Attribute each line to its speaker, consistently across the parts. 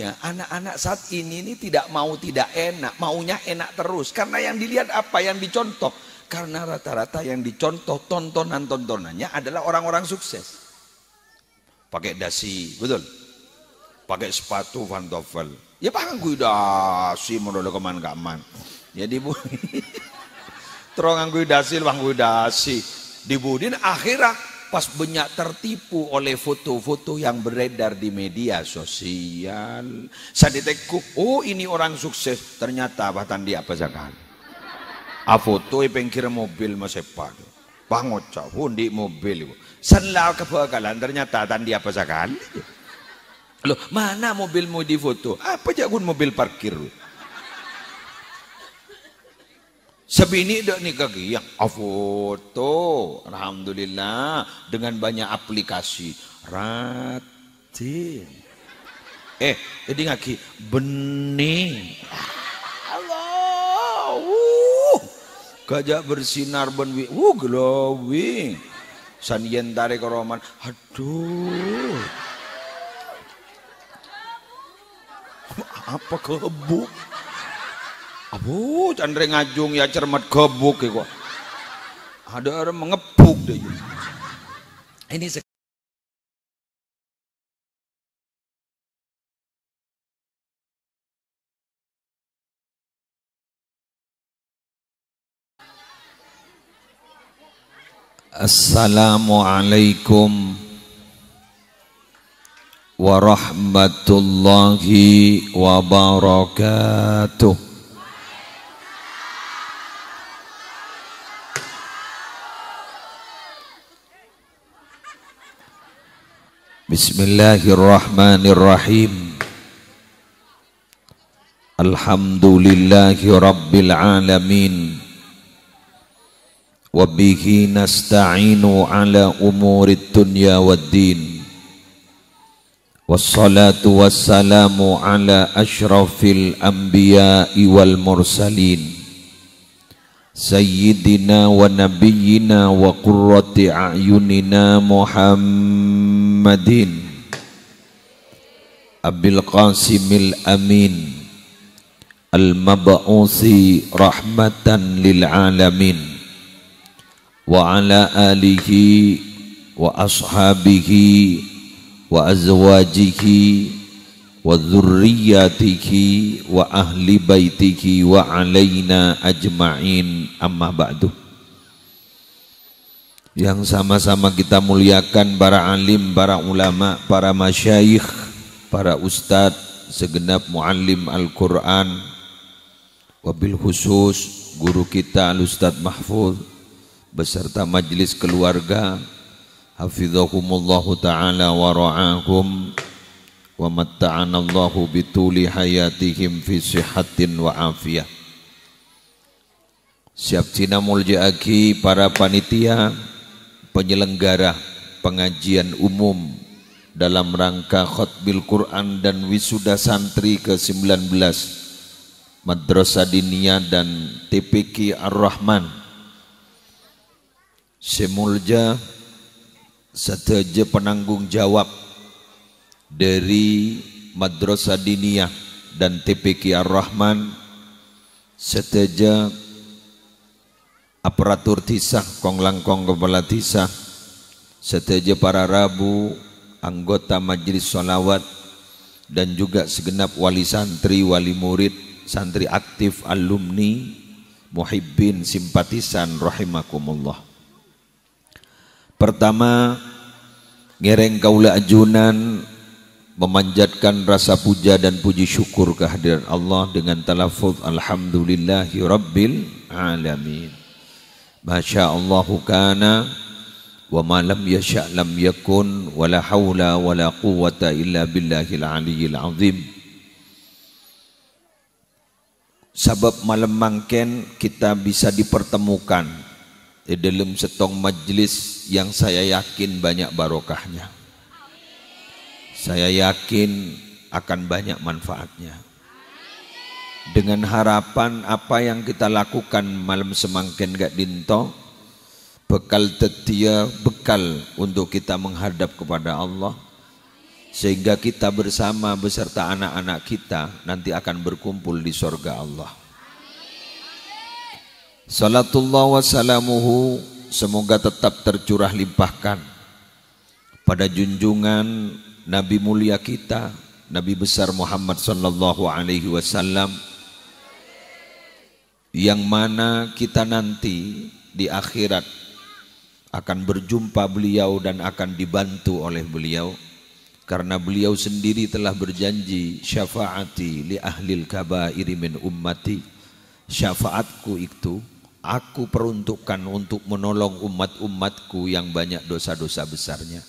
Speaker 1: Anak-anak saat ini tidak mau tidak enak, maunya enak terus. Karena yang dilihat apa, yang dicontoh. Karena rata-rata yang dicontoh tontonannya adalah orang-orang sukses. Pakai dasi, betul. Pakai sepatu pantofel. Ya pakai gue dasi, menurut keman-keman. Jadi bu, terong gue dasi, bang gue dasi. Dibudin akhirnya pas banyak tertipu oleh foto-foto yang beredar di media sosial. Saya detekku, oh ini orang sukses, ternyata bahkan dia apa sekali. A foto pengkir mobil masepa, pangocah pun di mobil itu. Senlau kebakalan ternyata tadi apa sekali. Loh mana mobilmu di foto? Apa jagun mobil parkir? Sebini dok nih kaki yang foto, alhamdulillah dengan banyak aplikasi ratin. Jadi ngaki bening. Allah, gajah bersinar benwi, glowing. Sanien tarik koroman, aduh, apa kebuk? Abu, candre ngajung ya cermat gebuk ya kok. Ada orang mengebuk deh. Ini Assalamualaikum warahmatullahi wabarakatuh. Bismillahirrahmanirrahim. Alhamdulillahi rabbil alamin. Wabihi nasta'inu ala umurid dunya waddin. Wassalatu wassalamu ala ashrafil anbiya'i wal mursalin. Sayyidina wa nabiyyina wa qurrati a'yunina Muhammadin Abil Qasimil Amin Al-Mab'usi rahmatan lil alamin wa ala alihi wa ashabihi wa azwajihi wa dzurriyyatihi wa ahli baitihi wa alaina ajma'in, amma ba'du. Yang sama-sama kita muliakan para alim, para ulama, para masyayikh, para ustadz, segenap muallim Al-Quran, wabil khusus guru kita Al-Ustadz Mahfuz beserta majelis keluarga, hafizahumullahu ta'ala wa ra'ahum wa matta'anallahu bituli hayatihim fi sihatin wa afiyah. Siap cina muljaaki para panitia penyelenggara pengajian umum dalam rangka khutbil Quran dan wisuda santri ke-19 Madrasah Diniyah dan TPQ Ar-Rahman. Semulja seteja penanggung jawab dari Madrasah Diniyah dan TPQ Ar-Rahman, seteja aparatur tisah, konglangkong kepala tisah, seteja para rabu, anggota majelis sholawat, dan juga segenap wali santri, wali murid, santri aktif, alumni, muhibbin, simpatisan, rahimakumullah. Pertama, ngereng kaula ajunan memanjatkan rasa puja dan puji syukur kehadiran Allah dengan talafuz alhamdulillahi rabbil alamin. Masya Allahu kana wa ma lam yasha' lam yakun wa la hawla wa la quwwata illa billahil aliyyil azim. Sabab malam mangken kita bisa dipertemukan di dalam setong majlis yang saya yakin banyak barokahnya. Saya yakin akan banyak manfaatnya. Dengan harapan apa yang kita lakukan malam semangken gak dinto, bekal tetia, bekal untuk kita menghadap kepada Allah. sehingga kita bersama beserta anak-anak kita nanti akan berkumpul di surga Allah. Salatullah wa salamuhu semoga tetap tercurah limpahkan pada junjungan Nabi mulia kita, Nabi besar Muhammad sallallahu alaihi wasallam, yang mana kita nanti di akhirat akan berjumpa beliau dan akan dibantu oleh beliau, karena beliau sendiri telah berjanji, syafaati li ahlil kabairi min ummati, syafaatku itu aku peruntukkan untuk menolong umat-umatku yang banyak dosa-dosa besarnya.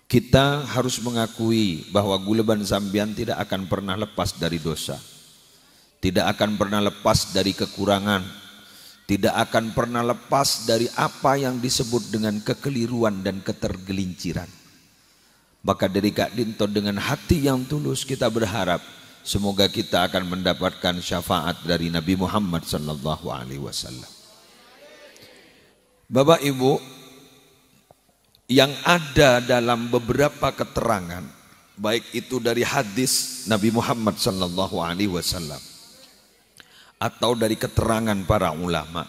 Speaker 1: Kita harus mengakui bahwa Guleban Sambian tidak akan pernah lepas dari dosa, tidak akan pernah lepas dari kekurangan, tidak akan pernah lepas dari apa yang disebut dengan kekeliruan dan ketergelinciran. Maka dari Kak Dinto dengan hati yang tulus kita berharap semoga kita akan mendapatkan syafaat dari Nabi Muhammad sallallahu alaihi wasallam. Bapak Ibu, yang ada dalam beberapa keterangan, baik itu dari hadis Nabi Muhammad sallallahu alaihi wasallam atau dari keterangan para ulama,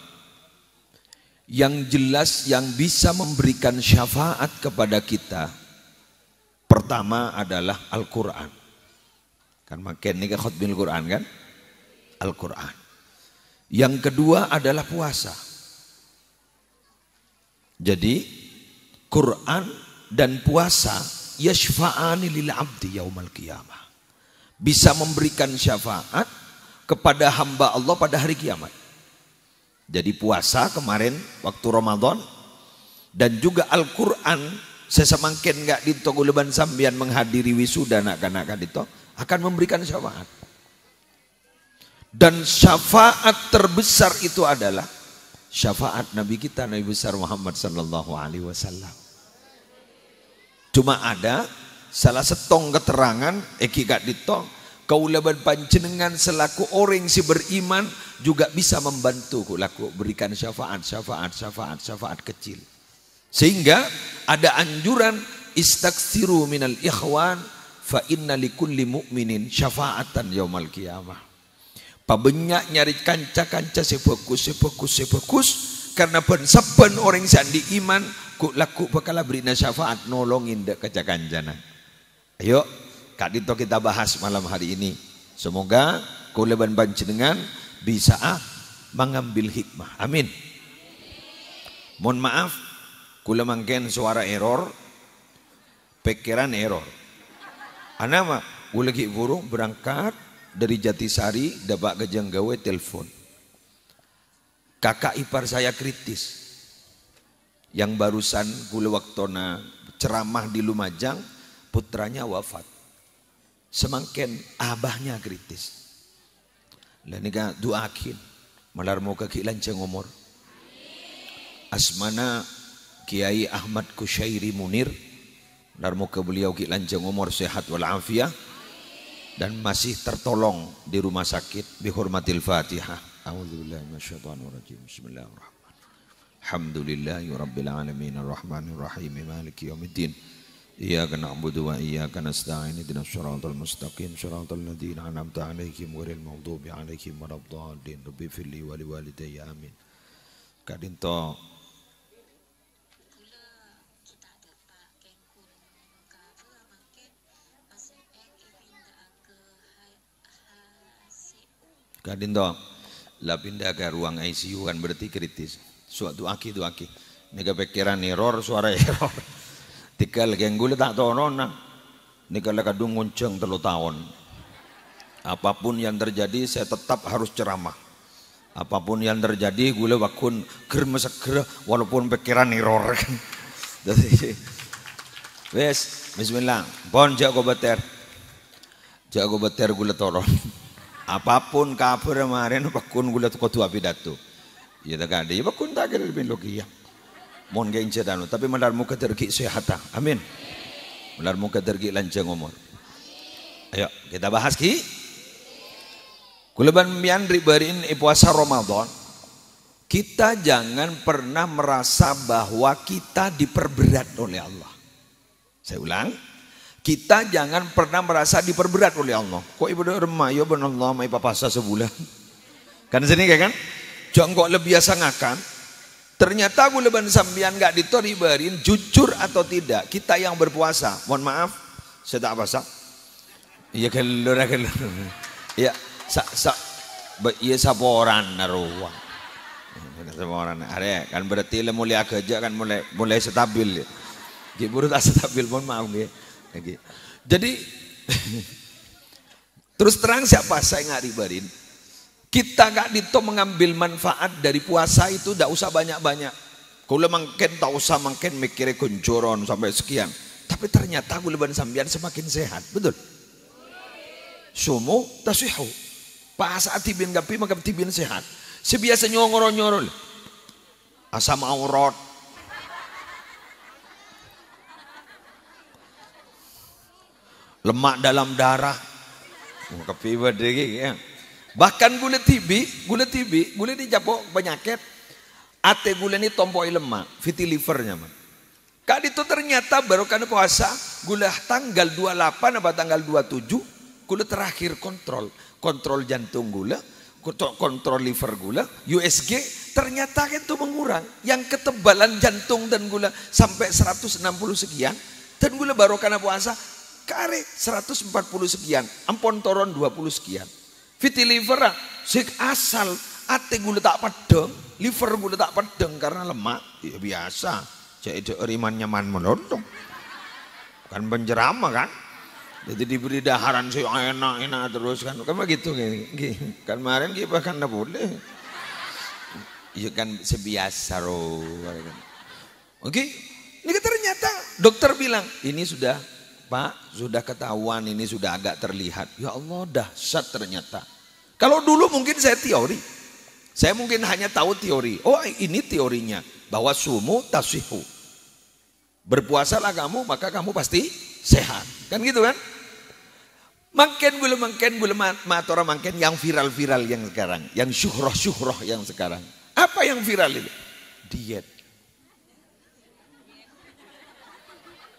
Speaker 1: yang jelas yang bisa memberikan syafaat kepada kita, pertama adalah Al-Quran. Kan makin ini khutbil Quran kan? Al-Quran. Yang kedua adalah puasa. Jadi Quran dan puasa yashfa'ani lil abdi yaumal qiyamah, bisa memberikan syafaat kepada hamba Allah pada hari kiamat. Jadi puasa kemarin waktu Ramadan dan juga Al-Quran sesemangkin gak Dinto Guleban Sambian menghadiri wisuda anak-anak Dinto akan memberikan syafaat. Dan syafaat terbesar itu adalah syafaat Nabi kita, Nabi besar Muhammad sallallahu alaihi wasallam. Cuma ada salah setong keterangan eki Kak Dito, kaulaban panjenengan selaku orang si beriman juga bisa membantu laku berikan syafaat kecil. Sehingga ada anjuran istaghfiru minal ikhwan fa inna likulli mu'minin syafaatan yaumal qiyamah. Pabenyak nyari kanca-kanca sefokus karena saben orang sandi iman ku laku bakal beri syafaat nolongin dek kaca-kancana. Ayo Kak Dito kita bahas malam hari ini. Semoga kuleban panjenengan bisa mengambil hikmah. Amin. Mohon maaf kula mangken suara error, pikiran error. Ana mah kula lagi burung berangkat dari Jatisari dapat Gajang gawe telepon. Kakak ipar saya kritis. Yang barusan kula waktona ceramah di Lumajang, putranya wafat. Semangken abahnya kritis. Lah nika doakin malar mau kaki lanceng umur. Asmana Kiai Ahmad Kusyairi Munir, malar mau ke beliau ki lanceng umur sehat walafiat dan masih tertolong di rumah sakit. Bihurmatil Fatihah. A'udzubillahi minasyaitonirrajim. Bismillahirrahmanirrahim. Alhamdulillahi rabbil alamin arrahmanir rahim maliki yaumiddin. Iyyaka na'budu wa iyyaka nasta'in ihdinas siratal mustaqim siratal ladzina an'amta 'alaihim ghairil maghdubi 'alaihim waladdallin. Rabbi firli wa liwalidayya amin. Kak Dinto Kak Dinto lah pindah ke ruang ICU kan berarti kritis. Suatu aki. Nika pikiran error, suara error. Tikal genggule tak tonona. Nika kadung ngunceng 3 tahun. Apapun yang terjadi saya tetap harus ceramah. Apapun yang terjadi gule wakun germeseger walaupun pikiran error kan. Jadi wes bismillah. Bon jago beter. Jago beter gule toron. Apapun kafir kemarin wakun gule kudu pidato. Ya tak ada, ya bakun tak ada lebih logia. Mohon gain cedano, tapi malar muka tergi sehat. Amin. Malar muka tergi lanceng umur. Ayo kita bahas ki. Kuleban miandri berin puasa Ramadan. Kita jangan pernah merasa bahwa kita diperberat oleh Allah. Saya ulang, Kita jangan pernah merasa diperberat oleh Allah. Kok ibu remah ya ben Allah mai papasa sebulan. Kan sini kayak kan? Jangan kok lebih biasa ngakan. Ternyata gula ban sambian gak ditoribarin jujur atau tidak. Kita yang berpuasa. Mohon maaf, saya tak puasa. Iya kelur. Iya iya saporan naruah. Saporan. Ada kan berarti mulai kerja kan mulai stabil. Giburu tak stabil, mohon maaf nggih. Jadi terus terang siapa saya nggak ribarin, kita nggak dito mengambil manfaat dari puasa itu, tidak usah banyak-banyak. Kalau mungkin tak usah mungkin mikirnya kuncuron sampai sekian, tapi ternyata gula sambian semakin sehat, betul? Sumu tasihu, pas saat tibin gapi maka tibin sehat. Sebiasa nyorol asam aurat. Lemak dalam darah, ya. Bahkan gula TB dijapok penyakit, ate gula ini tompoi lemak, fatty livernya man. Kali itu ternyata baru karena puasa, gula tanggal 28 apa tanggal 27, gula terakhir kontrol jantung gula, kontrol liver gula, USG ternyata itu mengurang, yang ketebalan jantung dan gula sampai 160 sekian, dan gula baru karena puasa kare 140 sekian, ampun toron 20 sekian. Fatty liver sik asal ate gula tak pedeng, liver gula tak pedeng karena lemak, ya biasa. Jadi riman nyaman melontong. Kan penjerama kan. Jadi diberi daharan sih enak terus kan. Kan begitu kan kemarin kita bahkan enggak boleh. Ya kan sebiasa roh. Oke. Ini ternyata dokter bilang, ini sudah Pak, sudah ketahuan, ini sudah agak terlihat. Ya Allah, dahsyat ternyata. Kalau dulu mungkin saya teori. Saya mungkin hanya tahu teori. Oh, ini teorinya. Bahwa sumu tasihu. Berpuasalah kamu, maka kamu pasti sehat. Kan gitu kan? Makin matora makin yang viral-viral yang sekarang. Yang syuhroh yang sekarang. Apa yang viral itu? Diet.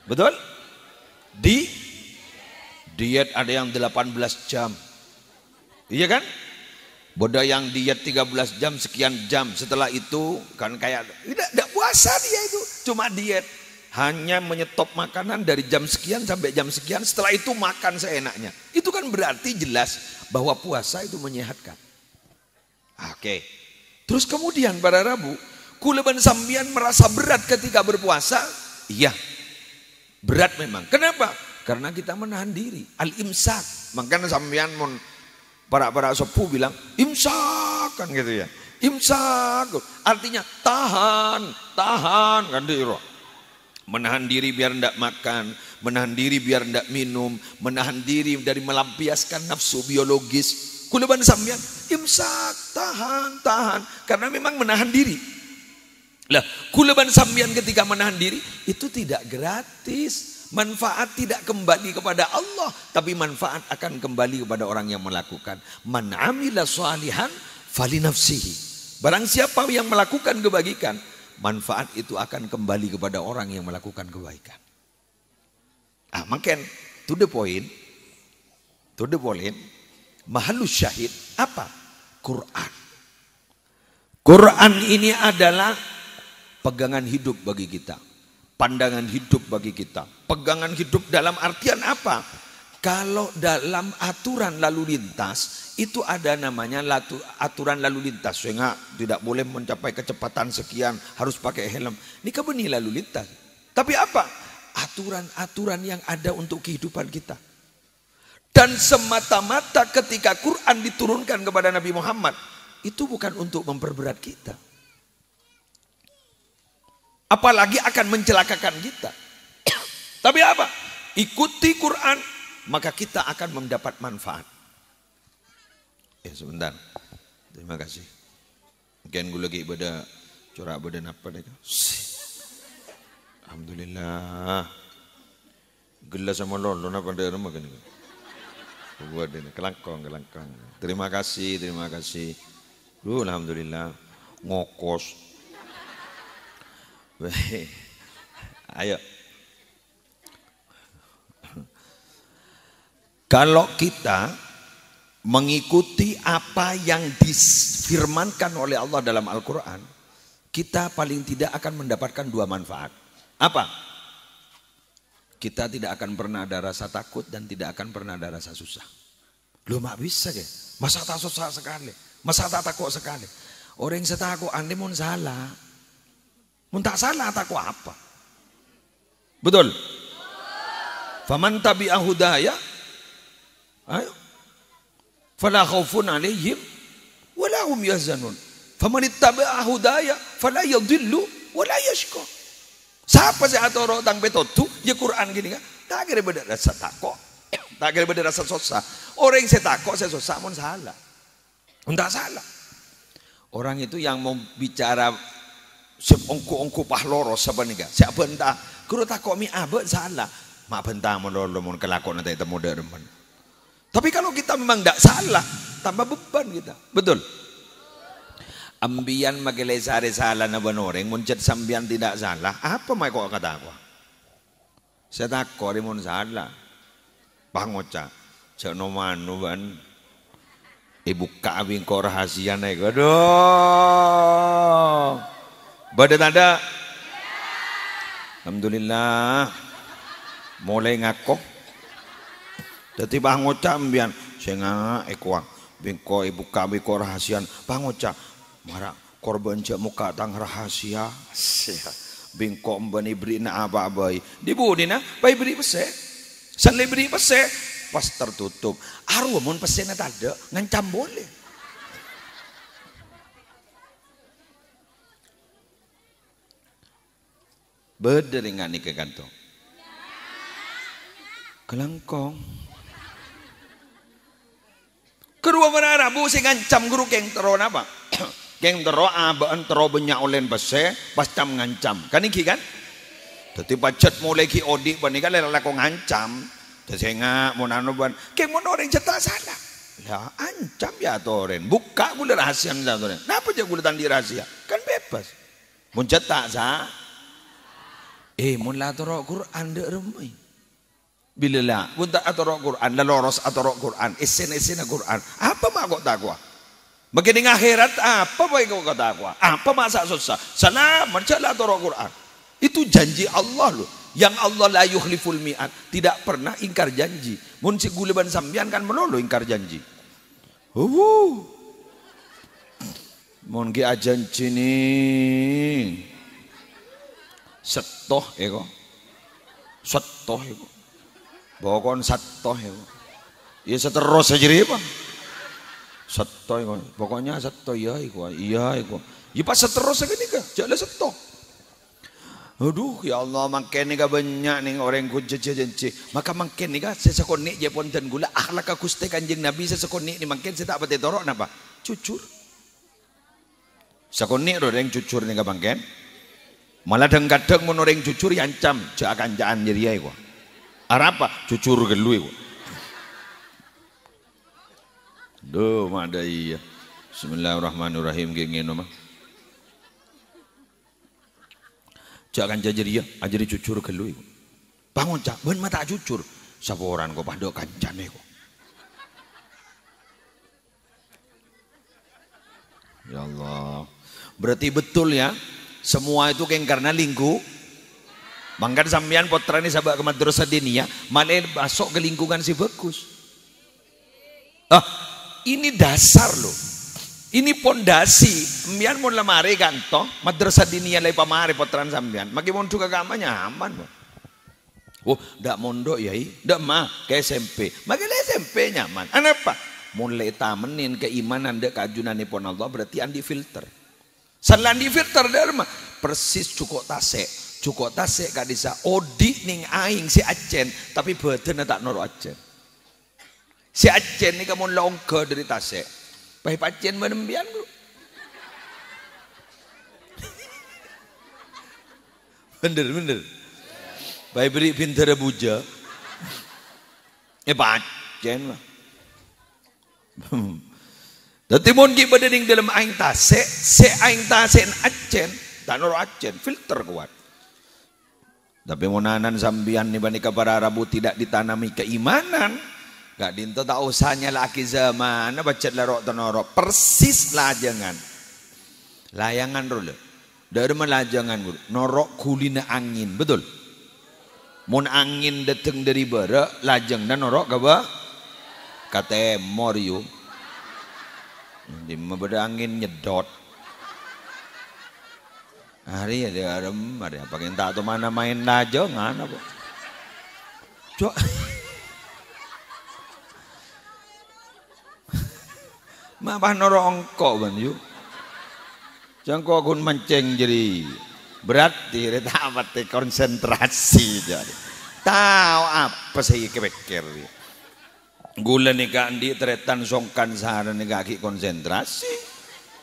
Speaker 1: Betul? Diet ada yang 18 jam. Iya kan? Bodoh yang diet 13 jam sekian jam. Setelah itu kan kayak tidak puasa dia itu, cuma diet. Hanya menyetop makanan dari jam sekian sampai jam sekian, setelah itu makan seenaknya. Itu kan berarti jelas bahwa puasa itu menyehatkan. Oke. Terus kemudian pada Rabu, kuleban sambian merasa berat ketika berpuasa. Iya. Berat memang. Kenapa? Karena kita menahan diri. Al-imsak. Makanya sampean para sepuh bilang imsak kan gitu ya. Imsak. Artinya tahan kan diro. Menahan diri biar tidak makan, menahan diri biar tidak minum, menahan diri dari melampiaskan nafsu biologis. Kuleban sampean imsak, tahan. Karena memang menahan diri. Lah, kuleban sambian ketika menahan diri itu tidak gratis. Manfaat tidak kembali kepada Allah, tapi manfaat akan kembali kepada orang yang melakukan. Man amila shalihan fali nafsihi. Barang siapa yang melakukan kebaikan, manfaat itu akan kembali kepada orang yang melakukan kebaikan. Makin to the point. Mahalus syahid apa? Quran. Quran ini adalah pegangan hidup bagi kita, pandangan hidup bagi kita. Pegangan hidup dalam artian apa? Kalau dalam aturan lalu lintas itu ada namanya aturan lalu lintas. Sehingga tidak boleh mencapai kecepatan sekian, harus pakai helm. Ini kebeni lalu lintas. Tapi apa? Aturan-aturan yang ada untuk kehidupan kita. Dan semata-mata ketika Quran diturunkan kepada Nabi Muhammad, itu bukan untuk memperberat kita. Apalagi akan mencelakakan kita. Tapi apa? Ikuti Quran, maka kita akan mendapat manfaat. Ya sebentar. Terima kasih. Mungkin gue lagi ibadah corak badan apa deh. Alhamdulillah. Gelas sama lolo apa ada rumah kan? Buat ini kelangkong. Terima kasih. Alhamdulillah. Ngokos. Ayo. Kalau kita mengikuti apa yang difirmankan oleh Allah dalam Al-Quran, kita paling tidak akan mendapatkan dua manfaat. Apa? Kita tidak akan pernah ada rasa takut dan tidak akan pernah ada rasa susah. Loh mak bisa ke? Masa tak susah sekali? Masa tak takut sekali? Orang yang takut anda mun salah. Mun tak salah takut apa? Betul? Faman tabi'a hudaya, ayo, fala khaufun alaihim wala hum yahzanun. Faman ittaba'a hudaya fala yadhillu wala yashqa. Siapa sih atau orang betotu ya Quran gini kan? Tak kira beda rasa takut, tak kira beda rasa susah. Orang yang saya takut saya susah mun salah. Mun tak salah. Orang itu yang mau bicara ongku pahloro sebenarnya. Siapa entah, kalau takut mi abad salah. Mak bentang menolak mun kelakon nanti temu derman. Tapi kalau kita memang tidak salah, tambah beban kita. Betul. Ambian magelai sare salah na banoreng, muncet sambian tidak salah. Apa mai kok kata aku? Saya takut mun salah. Pangoca, cak nomanu ban. Ibu kawin kau rahasia naik. Aduh. Badan ada. Alhamdulillah. Mulai ngakok. Jadi pangoca ambian. Saya ngak bingko ibu kawin kau rahasian. Pangoca. Marah korban cak muka tang rahasia. Bingko mbani beri na apa-abai. Dibudi na. Pai beri pese. Sanlai beri pese. Pas tertutup, arwamun pesennya tak ada, ngancam boleh. Berderingan nih ke kantong. Kelangkong. Kedua menara bu sing ngancam guru keng tero napa? Keng tero abaan tero banyak olen pese, pas cam ngancam. Kan iki kan? Tetapi pacet mulai ki odik bani kan lelak kok ngancam. Saya ngak mau nanu ban, kayak mau orang cetak salah, lah ancam ya toren, buka gula rahasia nih toren, kenapa aja gula tandi rahasia, kan bebas, mau cetak sah, mau latoro Quran dek remai, bila lah, mau tak atoro Quran, lah loros atoro Quran, esen Quran, apa mak kok takwa, begini akhirat apa baik kok takwa, apa masa susah, sana mencelah atoro Quran, itu janji Allah loh. Yang Allah la yukhliful mi'at, tidak pernah ingkar janji. Mun si guleban sambian kan melolo ingkar janji. Mun ki ajan cini setoh eko. Setoh eko. Bokon setoh eko. Ya seterus aja apa? Setoh eko. Pokoknya setoh ya eko. Iya eko. Ya pas seterus aja nih kah? Jangan setoh. Aduh ya Allah makin ni banyak nih orang kunci-kunci. Maka makin ni saya sekonik je ponten gula akhlak akuste kanjeng Nabi saya sekonik ni makin saya tak pati torok napa? Cucur. Sekonik orang cucur ni makin. Malah kadang mun orang cucur yancam cak akan jaan jadi ai gua. Arapa cucur gelu gua. Duh mada iya. Bismillahirrahmanirrahim gengeno mah. Jangan jajaria, ajari cucur ke lu. Bangun cak, ben mata cucur. Saporan kau pahdo kancane kau. Ya Allah. Berarti betul ya, semua itu kan karena lingku. Mangkan sampean potra ini sahabat ke madrasah diniyah, malah masuk ke lingkungan si bagus. Ini dasar loh. Ini pondasi, mbian mau lemari kanto, madrasah diniyah lay pamari potran sambian, maki mau juga kamarnya aman. Oh, dak mondok yai, dak mah ke SMP, maki SMP nyaman. Kenapa? Mulai tamenin keimanan dek kajunan pon Allah berarti andi filter. Salan di filter derma persis cukup tase kadisa odi ning aing si acen, tapi badan tak noro acen. Si acen ni kamu longke dari tase. Pai pacien menembian bro. Bener. Pai beri pintar buja. Pacien lah. Dati mon ki badaning dalam aing tase, se aing tase acen, tanor acen filter kuat. Tapi monanan sambian ni banika para Arabu tidak ditanami keimanan. Gak dinto tak usahnya laki zaman baca larok tenorok persis lajangan. Layangan rule. Dari melajangan norok kulina angin, betul? Mun angin datang dari barat, lajang dan norok kaba kata moriu. Di mabada angin nyedot. Hari ada arem, ada apa yang tak tahu mana main lajangan apa? Cok. Mapah norok ongkok ban yuk. Jangko kun mancing jadi berarti reta mati konsentrasi jadi. Tahu apa sih kepikir dia. Gula nikah di teretan songkan sehari nikah ki konsentrasi.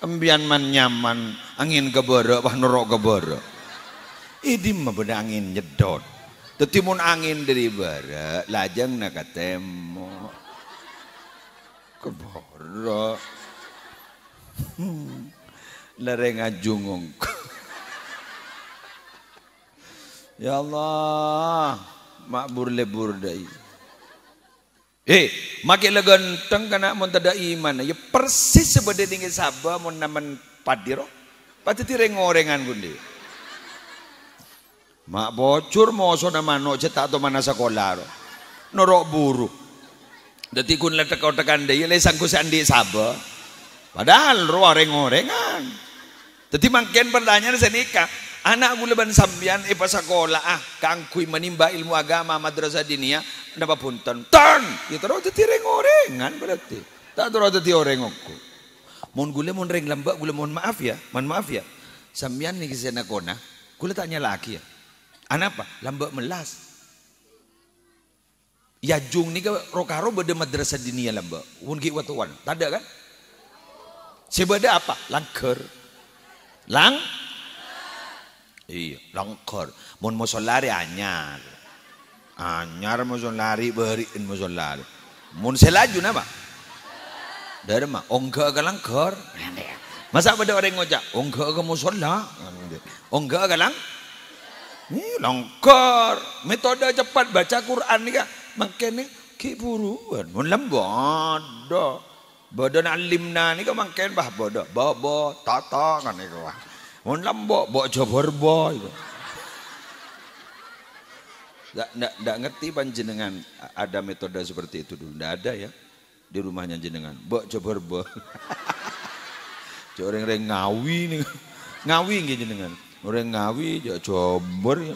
Speaker 1: Embian man nyaman angin keboro pah norok keboro. Ini mah beda angin nyedot. Tetimun angin dari barat lajang nak ketemu keboro. Lereng ajungong. Ya Allah, makbur lebur dai. Makin leganteng kana mun tada iman. Ya persis sebede tinggi sabah mun naman padiro. Pati tireng ngorengan gundi. Mak bocor moso na mano cetak to mana sekolah. Norok buru. Dadi kun letek tekan deui le sangku sandi sabah. Padahal ngorengan. Jadi makin pertanyaan senika, anak gue leban sambian pas sekolah kangkui menimba ilmu agama madrasah diniyah napa punten ton gitu terus tadi ngorengan berarti tak terus tadi orengokku mun gule mun reng lembak gule mohon maaf ya sambian nih kisah kona gule tanya lagi ya anak apa lembak melas ya jung nih rokaro beda madrasah diniyah lembak mun ki watuan tada kan sebeda apa langker iya langkor mun musolari anyar musolari beriin musolari mun selaju napa dari mah ongga ke langkor masa pada orang ngocak ongga ke musola ongga ke ini langkor metode cepat baca Quran nih kak makanya ki buruan mun lembodo bodoh alimna ni kau makin bah bodoh bobo tata kan ni kau mun lambok bok jobor boy ndak ngerti panjenengan ada metode seperti itu dulu ndak ada ya di rumahnya jenengan bok jobor boy orang reng ngawi nggih jenengan orang ngawi jobor ya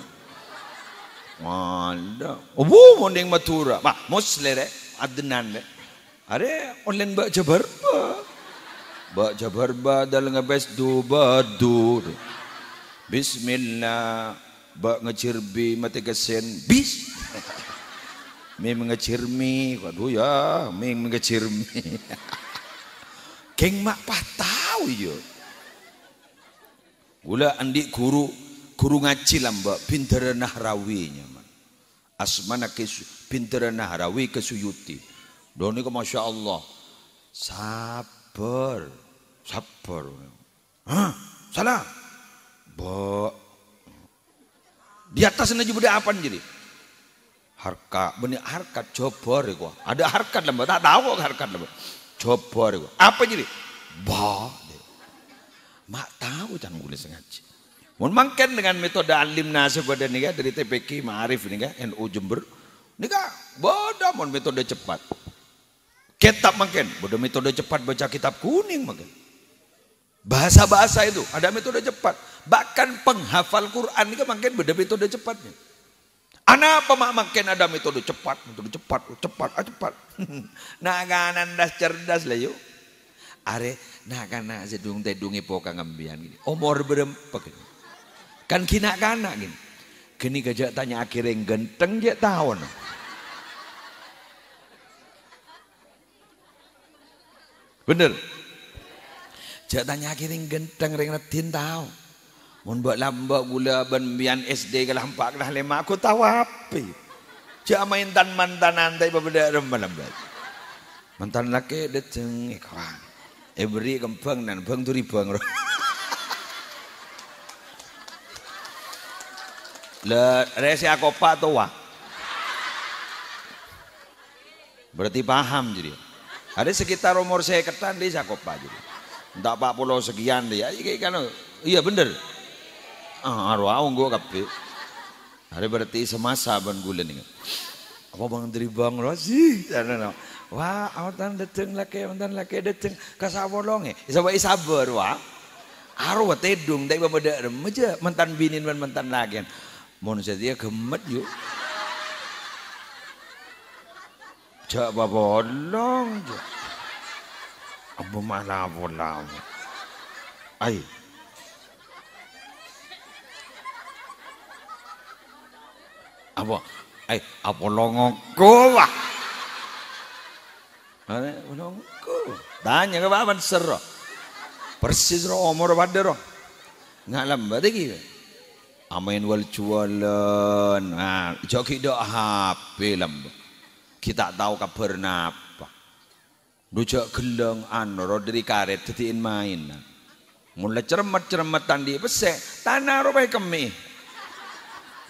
Speaker 1: ada mending matura mah muslere adnan deh are online baca barba dalam ngebes du badur bismillah bak ngecirbi mati kesen bis mi ngecirmi waduh ya mi ngecirmi keng mak patau yo gula andi guru ngaji lamba pinter nahrawinya man asmana kesu pinter nahrawi kesuyuti doni ke masya Allah sabar salah di atas ini juga apa jadi harkat benih harkat jobor ya ada harkat lembut tak tahu harkat lembut jobor ya apa jadi mak tahu jangan boleh sengaja mun mangken dengan metode alim nasib pada nih dari TPK Ma'arif nih NU Jember nih bodoh mun metode cepat kitab makin, bodoh metode cepat baca kitab kuning makin. Bahasa-bahasa itu ada metode cepat. Bahkan penghafal Quran ini kan makin beda metode cepatnya. Anak apa makin ada metode cepat. Nah kanan das cerdas lah yuk. Are nah kana sedung tedungi poka ngambian gini. Umur berempat kan kina kana gini. Gini gajah tanya akhirnya genteng dia tahun. Bener. Jak tanya akhirnya genteng ring retin tahu. Mun buat lambak gula benbian SD ke lampak dah lema aku tahu apa. Jak main tan mantan antai berbeda rembang lambat. Mantan laki dateng kawan. Beri kembang dan bang tu ribang. Le resi aku pak tua. Berarti paham jadi. Ada sekitar umur saya ketan dia sakopa jadi. Entah 40 sekian dia. Iya bener. Arwah onggo kabeh. Ada berarti semasa ban gulen ini. Apa bang dari bang Rosi? Wah, awan dateng laki dateng kasabolonge. Sabar wah. Arwah tedung dari bamada remaja mantan binin dan mantan lagian. Mon dia gemet yuk. Jak bolong. Apa malah bolong. Ai. Apa? Apa longoko wah. Longoko. Tanya ke bapak serro. Persis ro umur pada ro. Nggak lambat lagi. Amain wal cualan. Nah, joki do HP lambat. Kita tahu kabar napa. Dujak geleng ro dari karet tetiin main. Mulai cermet tandi pesek. Tanah ro baik kemi.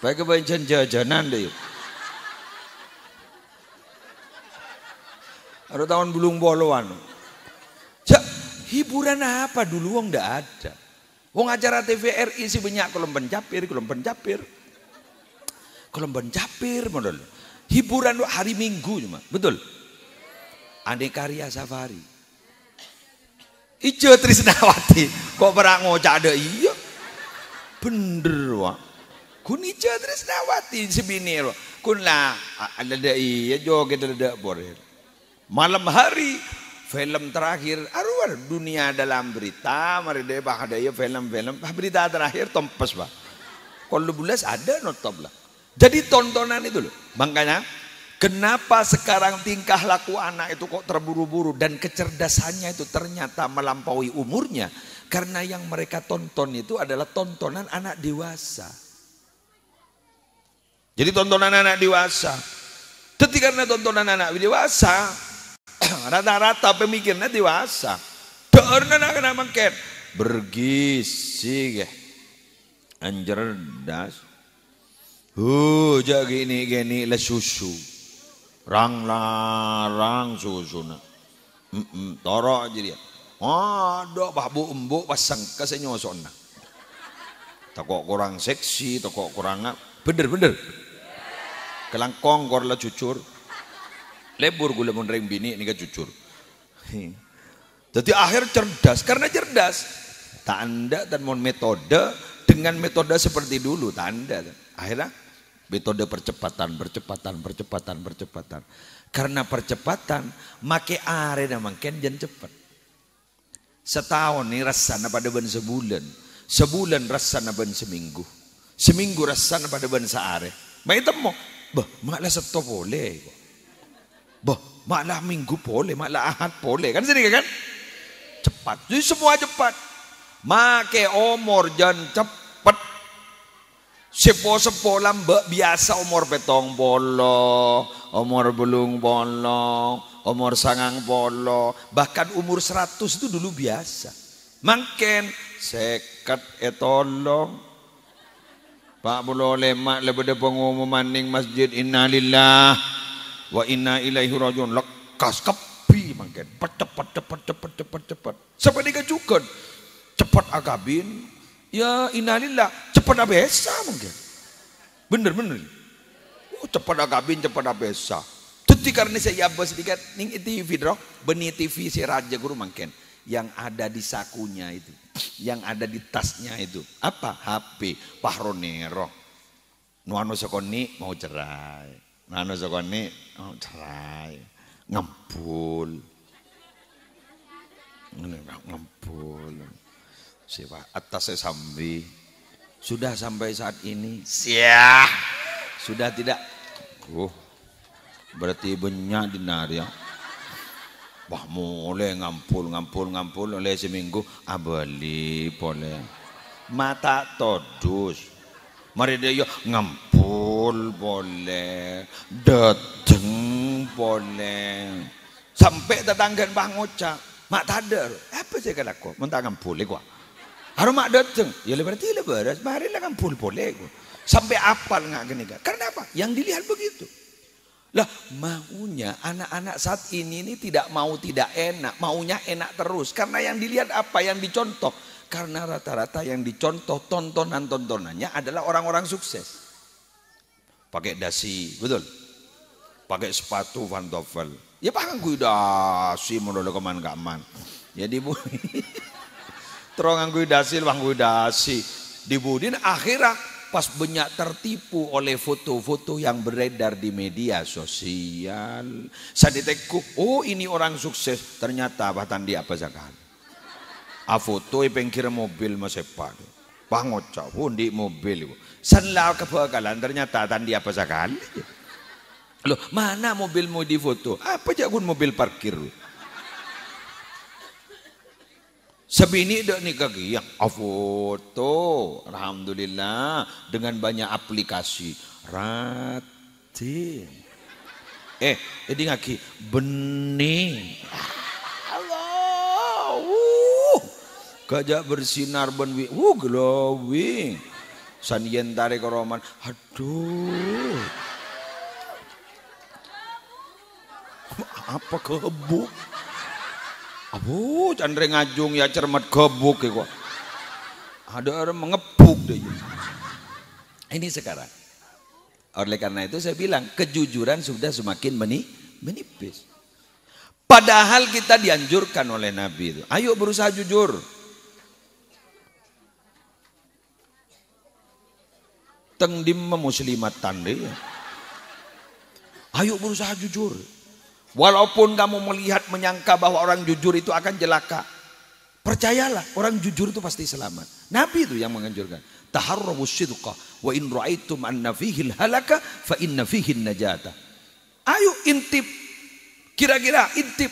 Speaker 1: Baik kebanyakan jajanan deh. Ada tahun belum boloan. Hiburan apa dulu wong ndak ada. Wong acara TVRI sih banyak kolom pencapir model. Hiburan hari Minggu cuma, betul. Aneka Karya Safari. Ijo Trisnawati, kok perang ngocak ada iya. Bener wah. Kun ijo Trisnawati sebini wah. Kun lah ada iya joget ada boleh. Malam hari film terakhir arwah dunia dalam berita mari deh bah ada ya film berita terakhir tompes bah kalau bulas ada notop lah jadi tontonan itu loh makanya kenapa sekarang tingkah laku anak itu kok terburu-buru dan kecerdasannya itu ternyata melampaui umurnya karena yang mereka tonton itu adalah tontonan anak dewasa. Jadi tontonan anak dewasa ketika tontonan anak dewasa rata-rata pemikirnya dewasa. Karena nak makan bergizi, anjerdas. Jadi gini lah susu, rang susu na. Torok jadi. Ada babu embuk pasang kesenyosona. Takok kurang seksi, takok kurang bener. Kelangkong korla cucur. Lebur gula mun reng bini ini kan jujur. Jadi akhir cerdas karena cerdas. Tanda dan mon metode dengan metode seperti dulu tanda. Akhirnya metode percepatan. Karena percepatan make are dan makin jen cepat. Setahun nih rasana pada ben sebulan. Sebulan rasana ben seminggu. Seminggu rasana pada ben seare. Mai temo. Bah, malah stop boleh. Bah, malah minggu boleh, malah ahad boleh. Kan sini kan? Cepat. Jadi semua cepat. Make umur jan cepat. Sepo lambek biasa umur petong bolo, umur belung bolo, umur sangang bolo, bahkan umur 100 itu dulu biasa. Makin seket etolong. Pak Bulo lemak lebeda pengumuman ning masjid innalillah wa inna ilaihi rajiun lekas kepi mangken cepat sampai digajukan cepat agabin ya innalillah cepat abesa mungkin bener cepat agabin cepat abesa tuti karena saya abas sedikit ning TV dro beni TV si raja guru mangken yang ada di sakunya itu yang ada di tasnya itu apa HP Pahronero nuano sekoni mau cerai Nano sakone cerai ngempul siapa atasnya sambi sudah sampai saat ini sudah tidak berarti banyak dinar ya wah mulai ngampul oleh seminggu abali boleh mata todus mari dia ngampul boleh, dateng boleh, sampai tetangga bang ngocak, mak tadar, apa sih kalau aku, mentah ngampul gua, harus mak dateng, ya berarti lebaran, mari lah ngampul boleh gua, sampai apal nggak gini kan, karena apa? Yang dilihat begitu, Lah maunya anak-anak saat ini tidak mau tidak enak, maunya enak terus. Karena yang dilihat apa? Yang dicontoh. Karena rata-rata yang dicontoh tontonannya adalah orang-orang sukses. Pakai dasi, betul? Pakai sepatu pantofel. Ya pakai gue dasi, modal keman-kaman. Jadi bu, terong gue dasi, dibudin akhirnya pas banyak tertipu oleh foto-foto yang beredar di media sosial. Saya detekku, oh ini orang sukses, ternyata bahkan dia apa sekali. A foto pengkir mobil masepan, pangocak pun di mobil itu. Sanlau kebakalan ternyata tadi apa sekali. Loh mana mobilmu di foto? Apa jagun mobil parkir? Sebini dek nih kaki yang foto, alhamdulillah dengan banyak aplikasi. Rati. Jadi ngaki bening. Allah, gajah bersinar benwi, glowing. Sanien tarik roman, aduh. Apa kebuk? Abu, candre ngajung ya cermat gebuk ya kok. Ada orang mengebuk deh. Ini sekarang. Oleh karena itu saya bilang kejujuran sudah semakin menipis. Padahal kita dianjurkan oleh Nabi itu. Ayo berusaha jujur. Tengdim muslimatan deh. Ayo berusaha jujur. Walaupun kamu melihat menyangka bahwa orang jujur itu akan celaka, percayalah orang jujur itu pasti selamat. Nabi itu yang menganjurkan. Taharrabu sidqa wa in ra'aitum anna fihi halaka fa inna fihi najata. Ayo intip. Kira-kira intip.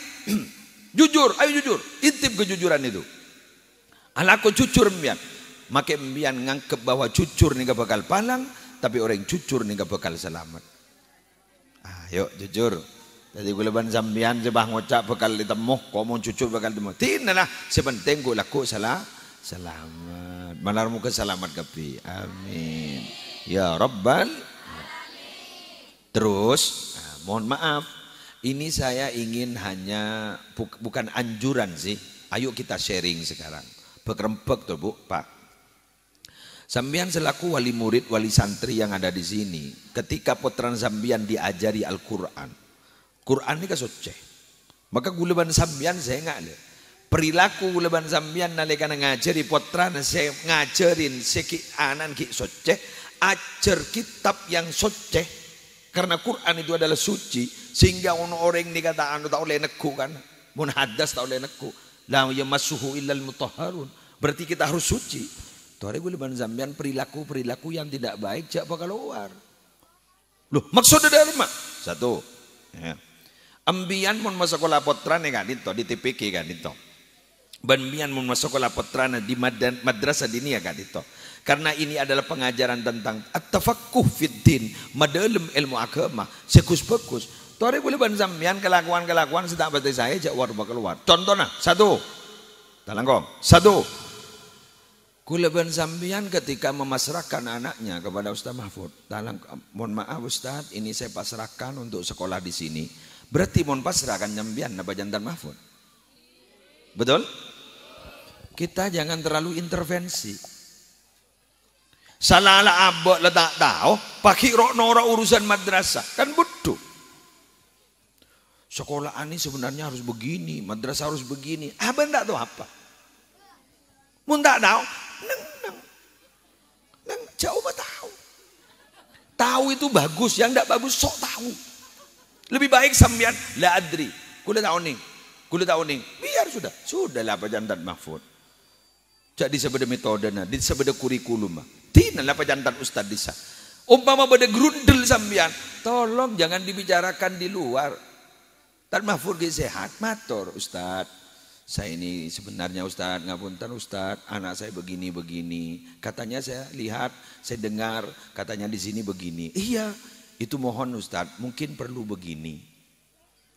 Speaker 1: Jujur, ayo jujur. Intip kejujuran itu. Alaku jujur mbian. Make mbian ngangkep bahwa jujur nih gak bakal palang, tapi orang jujur nih gak bakal selamat. Ayo jujur. Jadi gue leban sambian sebah ngocak bakal ditemuh, komo cucu bakal ditemuh. Tidak lah, sepenting gue laku selamat. Malar muka selamat kapi. Amin. Ya Rabbal. Terus, mohon maaf, ini saya ingin hanya bukan anjuran sih. Ayo kita sharing sekarang. Bekerempek tuh Bu, Pak. Sambian selaku wali murid, wali santri yang ada di sini, ketika putran sambian diajari Al-Quran. Quran ini kasoceh. Maka guleban sambian saya nggak ada. Perilaku guleban sambian nalekana ngajari potran saya ngajarin seki anan ki soceh. Ajar kitab yang soceh. Karena Quran itu adalah suci. Sehingga orang dikata anu tak oleh neku kan. Mun hadas tak oleh neku. La yamassuhu illal mutahharun. Berarti kita harus suci. Tuh ada guleban sambian perilaku yang tidak baik jak bakal keluar. Loh maksudnya dari mana? Satu. Ya. Ambian mun masuk sekolah potran kan itu di TPK kan itu. Banbian mun masuk sekolah potran di madrasah dinia kan itu. Karena ini adalah pengajaran tentang at-tafaqquh fid din, madalem ilmu agama, sekus-bekus. Tore boleh ban sampean kelakuan-kelakuan sedak batai saya jak war keluar. Contohnya satu. Talangkom. Satu. Kula ban sampean ketika memasrahkan anaknya kepada Ustaz Mahfud. Mohon maaf Ustaz, ini saya pasrahkan untuk sekolah di sini. Berarti mohon pasrahkan nyambian napa jantan Mahfud. Betul? Kita jangan terlalu intervensi. Salah abot letak tahu, pakai nora urusan madrasah kan bodoh. Sekolah ini sebenarnya harus begini, madrasah harus begini. Abang tak tahu apa. Mun tak tahu, neng jauh tahu. Tahu itu bagus, yang tidak bagus sok tahu. Lebih baik sambian la adri. Kula tahu nih. Biar sudahlah Pak Jantan Mahfud. Jadi sebeda metodena, di sebeda kurikulum. Tinalah Pak Jantan Ustaz disa. Umpama beda grundel sambian, tolong jangan dibicarakan di luar. Tan Mahfud ge sehat, matur Ustaz. Saya ini sebenarnya Ustaz, ngapunten Ustaz, anak saya begini. Katanya saya lihat, saya dengar, katanya di sini begini. Iya. Itu mohon Ustadz, mungkin perlu begini.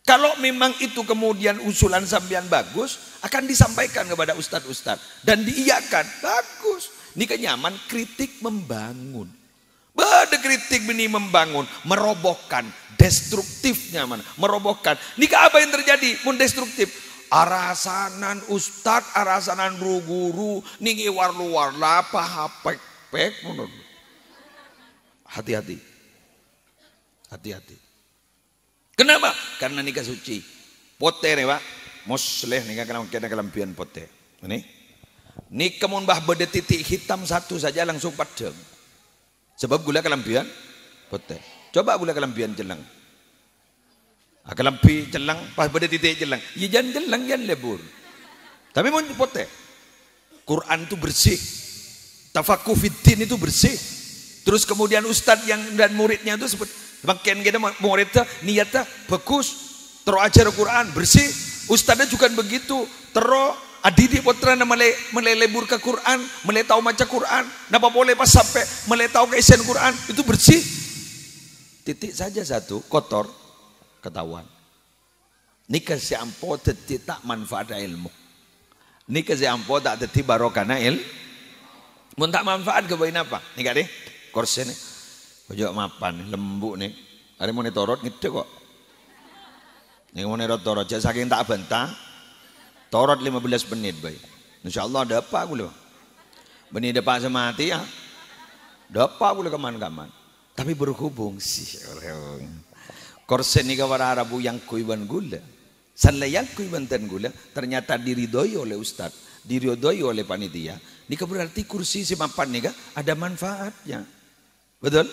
Speaker 1: Kalau memang itu kemudian usulan sambian bagus, akan disampaikan kepada ustadz-ustadz. Dan diiyakan, bagus. Ini kenyaman, kritik membangun. Bada kritik bini membangun, merobohkan, destruktifnya mana? Merobohkan. Nika apa yang terjadi? Mun destruktif. Arasanan ustad, arasanan guru, ningi warlu-warla, pahapek-pek. Hati-hati. Hati-hati. Kenapa? Karena nikah suci. Pote nih pak. Mosleh nikah kena kelampian pote. Ini. Nikah mun bah beda titik hitam satu saja langsung padang. Sebab gula kelampian pote. Coba gula kelampian jelang. Kelampi jelang pas pada titik jelang. Ya jangan jelang jangan lebur. Tapi mau pote. Quran itu bersih. Tafakuh fiddin itu bersih. Terus kemudian ustadz yang dan muridnya itu semakin kita muridnya niatnya bagus. Terus ajar Quran bersih. Ustadznya juga begitu. Terus adidik putra melelebur ke Quran, mulai tahu baca Quran, napa boleh pas sampai mulai tahu keisian Quran, itu bersih. Titik saja satu, kotor, ketahuan. Nikah si ampo tak manfaat ilmu. Nikah si ampo tak teti barokana mun tak manfaat kebain apa? Nikah deh, korsen nih, baju mapan, lembu nih, hari mau torot gitu kok. Nih mau torot, jadi saking tak bantah. Torot 15 menit baik. Insya Allah ada apa aku loh. Benih depan sama hati ya. Ada apa aku loh kaman-kaman. Tapi berhubung sih. Korsen ini kawan Arabu yang kuiban gula. Salah yang kuiban ten gula. Ternyata diridhoi oleh ustad. Diridhoi oleh panitia. Ini berarti kursi si mapan nih ada manfaatnya. Betul?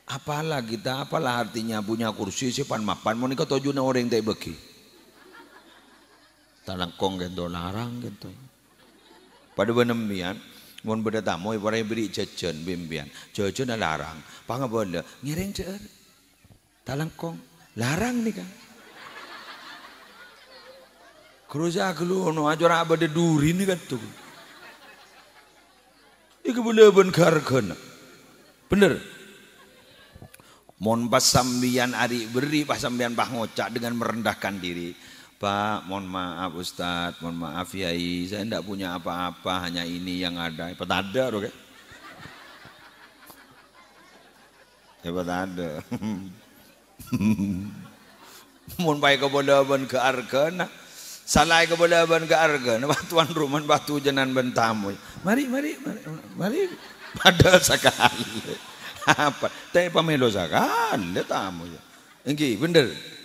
Speaker 1: Apalah kita, apalah artinya punya kursi si pan mapan. Mau nikah tojuna orang yang tak bagi. Talangkong gitu larang gitu. Pada benembian, mun beda tamu ibarat beri jajan bimbian, jajan larang. Pangga boleh ngiring cer. Talangkong larang nih kan. Kerusa keluno aja beda duri nih kan tuh. Iku bener kargana. Bener. Mon pas sambian ari beri pas sambian bah ngocak dengan merendahkan diri. Pak, mohon maaf Ustadz, mohon maaf Yai, saya tidak punya apa-apa, hanya ini yang ada. Hebat ada, oke? Hebat ada. Mohon baik kebolehan ke argana, salah kebolehan ke argana, batuan rumah batu jenan bentamu. Mari. Pada sekali. Apa? Tapi pamelo sekali tamu. Enggi, bener.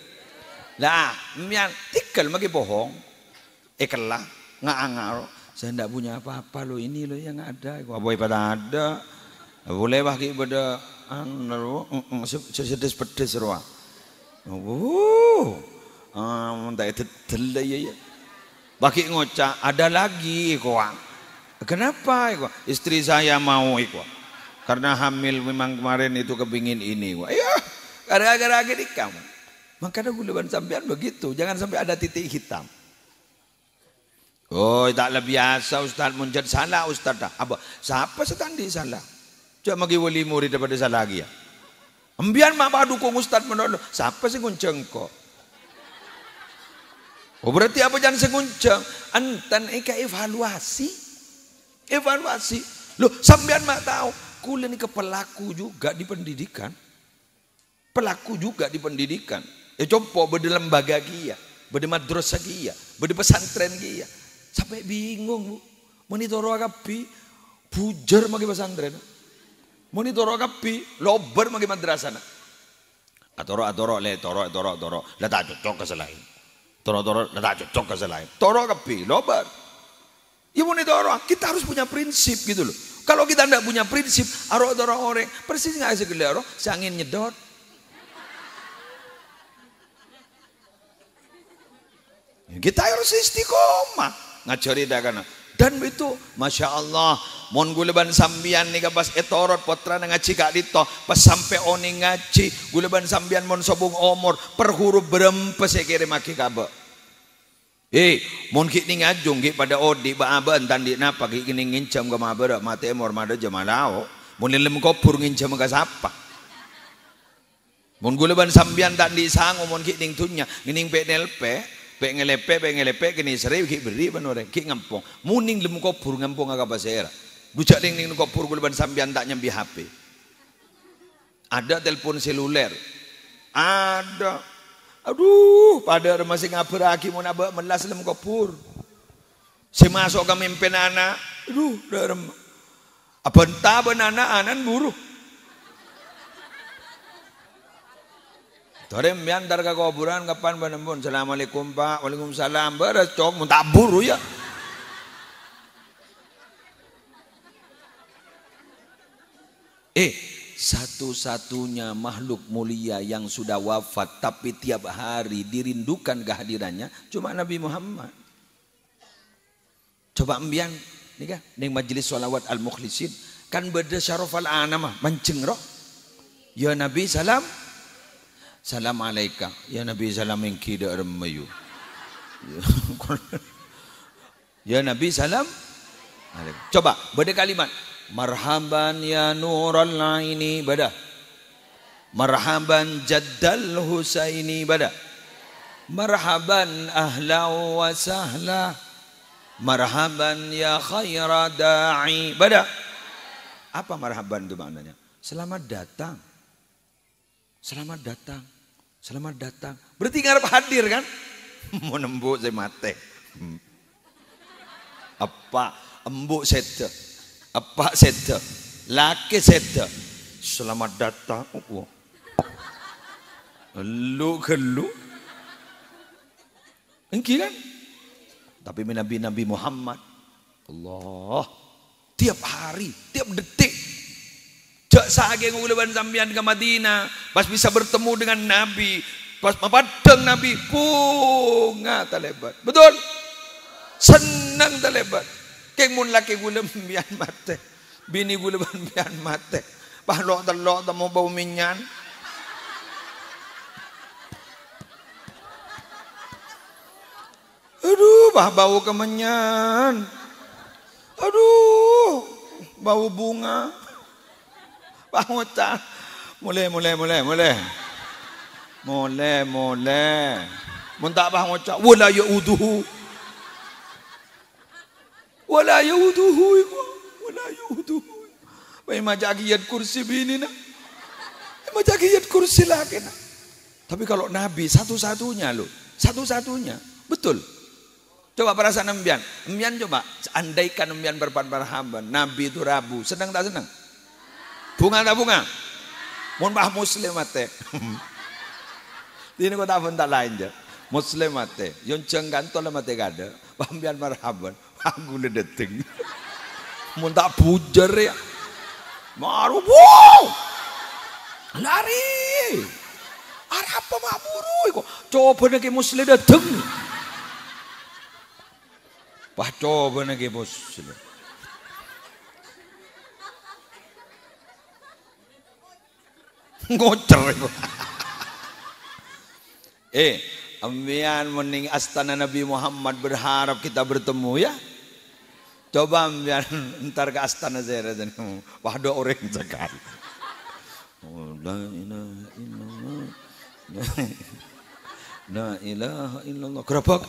Speaker 1: Lah, mian tikal magi bohong. Ekalah ngangar. Saya tidak punya apa-apa lo ini lo yang ada. Apa pada ada. Boleh bagi pada sedes pedes roa. Mentah itu telai ya. Bagi ngocak ada lagi kok. Kenapa kok? Istri saya mau kok. Karena hamil memang kemarin itu kepingin ini kok. Ya, gara-gara gini kamu. Makanya gulaban sampean begitu, jangan sampai ada titik hitam. Oh, taklah biasa Ustaz muncul salah Ustaz dah. Apa? Siapa setandi salah? Coba magi wali murid daripada salah lagi ya. Ambian mak dukung Ustaz menolong. Siapa sih ngunceng kok? Oh berarti apa jangan sengunceng? Antan eka evaluasi. Evaluasi. Loh, sampean mak tahu, kuliah ini pelaku juga di pendidikan. Pelaku juga di pendidikan. Coba beda lembaga kia, beda madrasah kia, beda pesantren kia. Sampai bingung bu. Monitor akapi, pujar magi pesantren. Monitor akapi, lober magi madrasah. Atoro le, toro. Lah tak cocok ke selain. Toro, lah tak cocok ke selain. Toro akapi, lober. Ya monitor, kita harus punya prinsip gitu loh. Kalau kita tidak punya prinsip, aro-toro orang, persis nggak sih gelaro, angin nyedot. Kita harus istiqomah ngajari dagan. Dan itu Masya Allah mon guleban sambian nih pas etorot potra ngaji kak dito pas sampai oni ngaji guleban sambian mon sobung omor per huruf berempes ya kirim aki kabe. Mon ki ngajung ki pada odi baaban tandi napa ki kini ngincam ke mabera mate emor mada jamalao mon lem kopur ngincam ke sapa. Mon guleban sambian tandi sangu mon ki ning tunya ngining PNLP Pengelepe kini sering ki beri panore ki ngampong muning lem kopur ngampong aga basera bujak ning kopur gulban sambian tak nyambi HP Ada telepon seluler. Ada. Aduh, pada masih ngaberaki mau nabak melas lem kopur. Si masuk ke mimpin anak. Aduh, darem. Apa entah benana anan buruh. Torem biantar ke kuburan kapan benembun. Assalamualaikum Pak. Waalaikumsalam. Beres cok mun tak buru ya. Satu-satunya makhluk mulia yang sudah wafat tapi tiap hari dirindukan kehadirannya cuma Nabi Muhammad. Coba ambian nih kan ning majelis sholawat al-mukhlisin kan beda syarafal anamah mancing roh. Ya Nabi salam salam alaika. Ya Nabi salam engki da remayu. Ya Nabi salam alaika. Coba beda kalimat. Marhaban ya nurul aini bada. Marhaban jaddal husaini bada. Marhaban ahla wa sahla. Marhaban ya khaira da'i bada. Apa marhaban itu maknanya? Selamat datang. Selamat datang. Selamat datang. Berarti ngarep hadir kan? Mau nembuk saya mate. Apa embuk sete. Apa sete. Laki sete. Selamat datang. Lu kelu. Engki kan? Tapi Nabi Muhammad. Allah. Tiap hari, tiap detik. Jak sage nguluban sambian ke Madinah. Pas bisa bertemu dengan Nabi. Pas padang Nabi. Bunga talebat. Betul? Senang talebat. Keng mun laki gula mbian mate. Bini gula mbian mate. Pahlok telok temu bau minyan. Aduh, bau kemenyan. Aduh, bau bunga. Pangocah. Mulai. Mun tak pangocah, wala yauduhu. Wala yauduhu. Bai majagiyat kursi bini na. Majagiyat kursi lagi na. Tapi kalau Nabi satu-satunya loh, satu-satunya. Betul. Coba perasaan embian. Embian coba, andaikan embian bermarhaban, Nabi itu Rabu, senang tak senang? Bunga tak bunga? Mun bah muslim mate. Ini kau tak pun tak lain je. Muslim mate, yang cenggan tolong mate kada. Embian marhaban, aku le deteng. Mun tak pujar ya. Maru wow. Lari. Arab apa mak buru? Coba nak muslim deteng. Wah coba lagi bos. Ngocer itu. Ambian mening astana Nabi Muhammad berharap kita bertemu ya. Coba ambian entar ke astana Zahra dan wah ada orang sekali. La ilaha illallah. La ilaha illallah. Gerabak.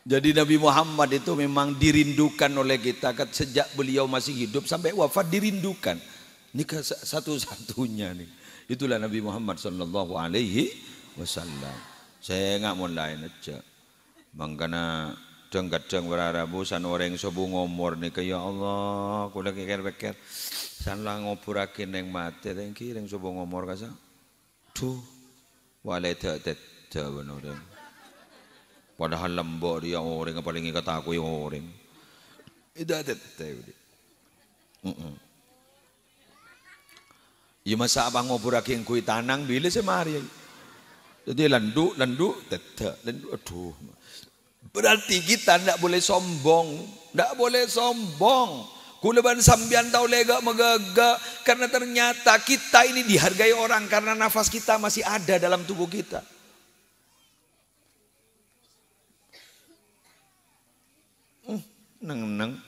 Speaker 1: Jadi Nabi Muhammad itu memang dirindukan oleh kita sejak beliau masih hidup sampai wafat dirindukan. Ini satu-satunya nih. Itulah Nabi Muhammad sallallahu alaihi wasallam. Saya nggak mau lain aja. Mangkana kadang berarabu san orang sobu ngomor nih ya Allah, aku lagi ker-ker. San lang ngopurakin yang mati yang kireng sobu ngomor kasa. Tuh, walai tak benar. Padahal lembok dia orang yang paling kata aku yang orang. Itu ada tadi. Ya masa abang ngopurake yang kui tanang bila semari. Jadi landu, tetap, landu. Aduh. Berarti kita tidak boleh sombong, tidak boleh sombong. Kuleban sambian tahu lega megagak karena ternyata kita ini dihargai orang karena nafas kita masih ada dalam tubuh kita. Neng.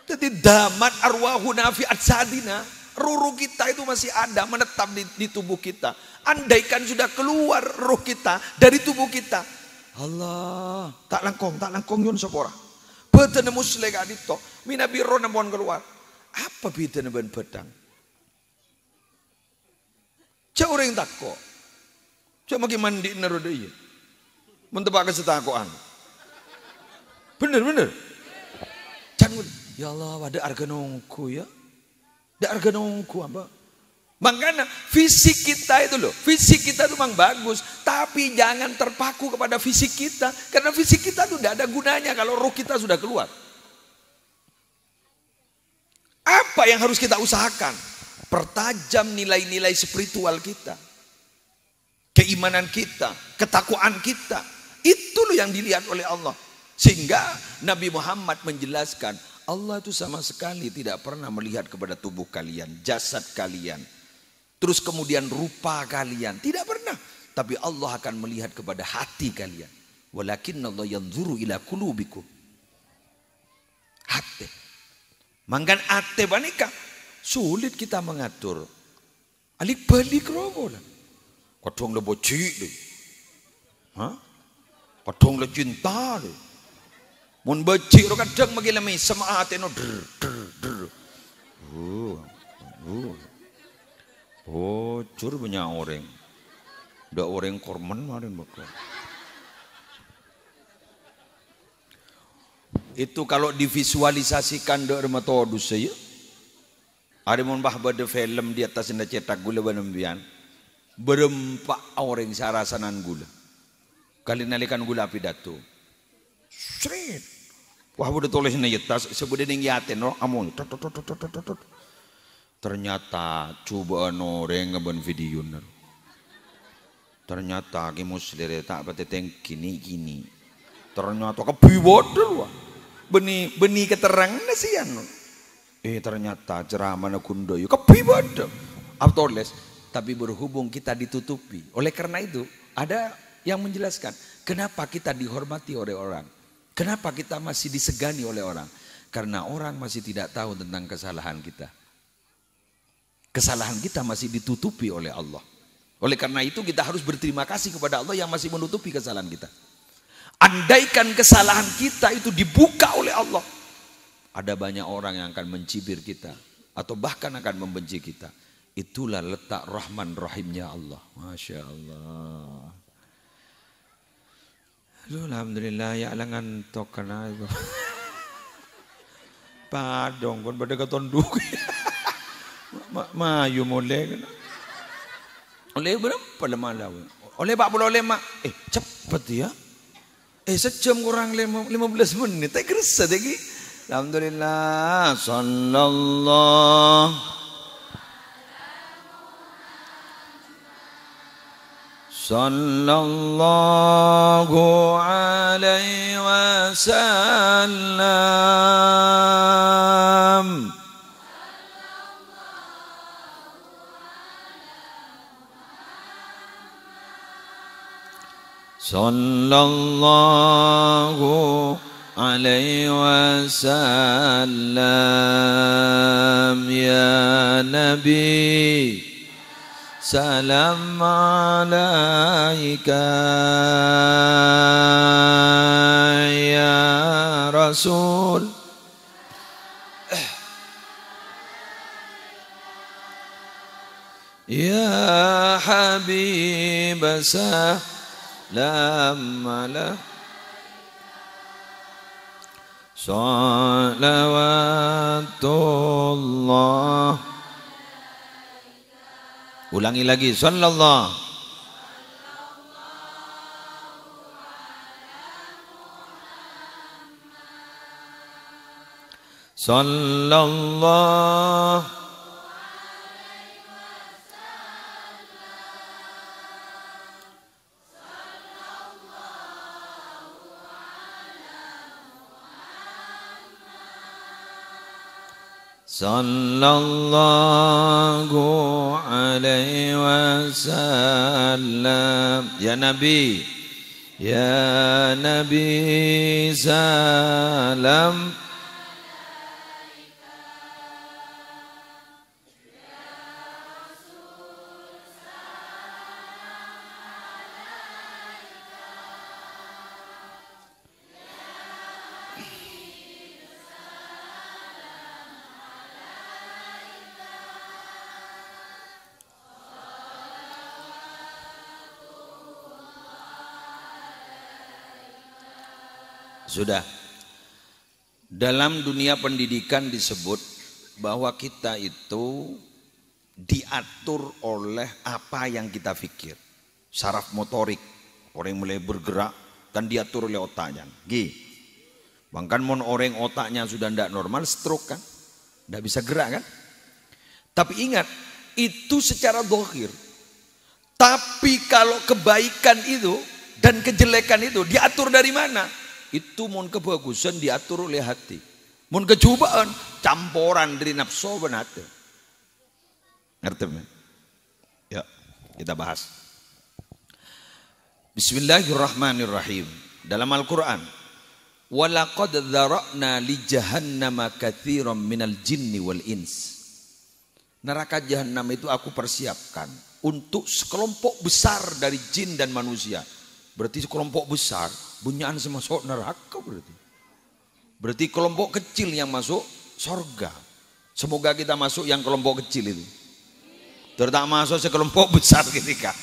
Speaker 1: Jadi damat arwahuna fi adsadina. Ruh kita itu masih ada menetap di tubuh kita. Andaikan sudah keluar ruh kita dari tubuh kita, Allah, tak langkong yun sapa ora. Betene musle gak dito, mina biro nembon keluar. Apa bedane ben bedang? Cak orang takko. Cak maki mandi nero deui. Mun tebak kesetakoan. Bener. Jangan, ya Allah, ada harga nongku ya. Ada harga nongku apa? Makanya fisik kita itu loh, fisik kita itu memang bagus, tapi jangan terpaku kepada fisik kita, karena fisik kita itu tidak ada gunanya kalau roh kita sudah keluar. Apa yang harus kita usahakan? Pertajam nilai-nilai spiritual kita, keimanan kita, ketakwaan kita. Itu loh yang dilihat oleh Allah. Sehingga Nabi Muhammad menjelaskan, Allah itu sama sekali tidak pernah melihat kepada tubuh kalian, jasad kalian, terus kemudian rupa kalian, tidak pernah. Tapi Allah akan melihat kepada hati kalian. Walakin Allah yanzuru ila qulubikum. Hati. Mangkan hati banika sulit kita mengatur. Alik balik rogo lah. Kadang le bocik deh. Hah? Kadang le cinta deh. Mun becik ro kadang magi lemi sama hati no der. Bocor banyak orang. Ndak orang korban marin bakal. Itu kalau divisualisasikan dari metode saya. Ada mon bah bade film di atas anda cetak gula banembian. Berempat orang sarasanan gula. Kali nalikan gula pidato. Sret. Wah udah tulis nih tas sebudi ning yaten no amun. Ternyata cobaan orang ngeban video nar. Ternyata ki muslir tak peteng gini. Ternyata kebiwodel wah. Beni keterang nasian. Ternyata ceramah na kundoyo kebiwodel. Aptoles tapi berhubung kita ditutupi. Oleh karena itu ada yang menjelaskan kenapa kita dihormati oleh orang. Kenapa kita masih disegani oleh orang? Karena orang masih tidak tahu tentang kesalahan kita. Kesalahan kita masih ditutupi oleh Allah. Oleh karena itu kita harus berterima kasih kepada Allah yang masih menutupi kesalahan kita. Andaikan kesalahan kita itu dibuka oleh Allah, ada banyak orang yang akan mencibir kita atau bahkan akan membenci kita. Itulah letak Rahman Rahimnya Allah. Masya Allah. Alhamdulillah ya langan tokana itu. Padong kon pada ketonduk. Mayu mulai. Oleh berapa lama lah? Oleh 40 lema. Cepet ya. Sejam kurang 15 menit. Tak kerasa lagi. Alhamdulillah. Sallallahu alaihi wasallam. Sallallahu alaihi wasallam ya Nabi. Salam alaika ya Rasul. Ya Habib salam alaika. Salawatullah. Ulangi lagi. Sallallahu. Sallallahu. Sallallahu alaihi wasallam. Ya Nabi, ya Nabi salam. Sudah. Dalam dunia pendidikan disebut bahwa kita itu diatur oleh apa yang kita pikir. Saraf motorik, orang mulai bergerak dan diatur oleh otaknya. Bahkan orang otaknya sudah tidak normal, stroke kan, tidak bisa gerak kan. Tapi ingat, itu secara zahir. Tapi kalau kebaikan itu dan kejelekan itu diatur dari mana? Itu mun kebagusan diatur oleh hati. Mun kecobaan campuran dari nafsu dan hati. Ngerti? Ya, kita bahas. Bismillahirrahmanirrahim. Dalam Al-Quran, walaqad dzara'na li jahannama katsiran minal jinni wal ins. Neraka jahanam itu aku persiapkan untuk sekelompok besar dari jin dan manusia. Berarti sekelompok besar bunyaan masuk neraka berarti. Berarti kelompok kecil yang masuk surga. Semoga kita masuk yang kelompok kecil itu. Terutama masuk sekelompok besar ketika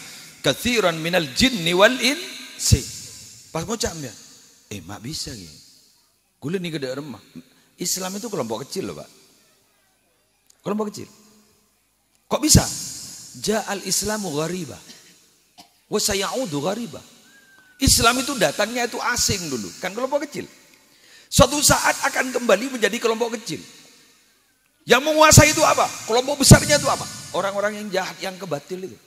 Speaker 1: katsiran minal jinni wal insi. Pas ngucap ya, mak bisa ya. Gula nih gede remah. Islam itu kelompok kecil loh, Pak. Kelompok kecil. Kok bisa? Ja'al Islamu ghariba wa sayaudu ghariba. Islam itu datangnya itu asing dulu, kan kelompok kecil. Suatu saat akan kembali menjadi kelompok kecil. Yang menguasai itu apa? Kelompok besarnya itu apa? Orang-orang yang jahat, yang kebatil itu.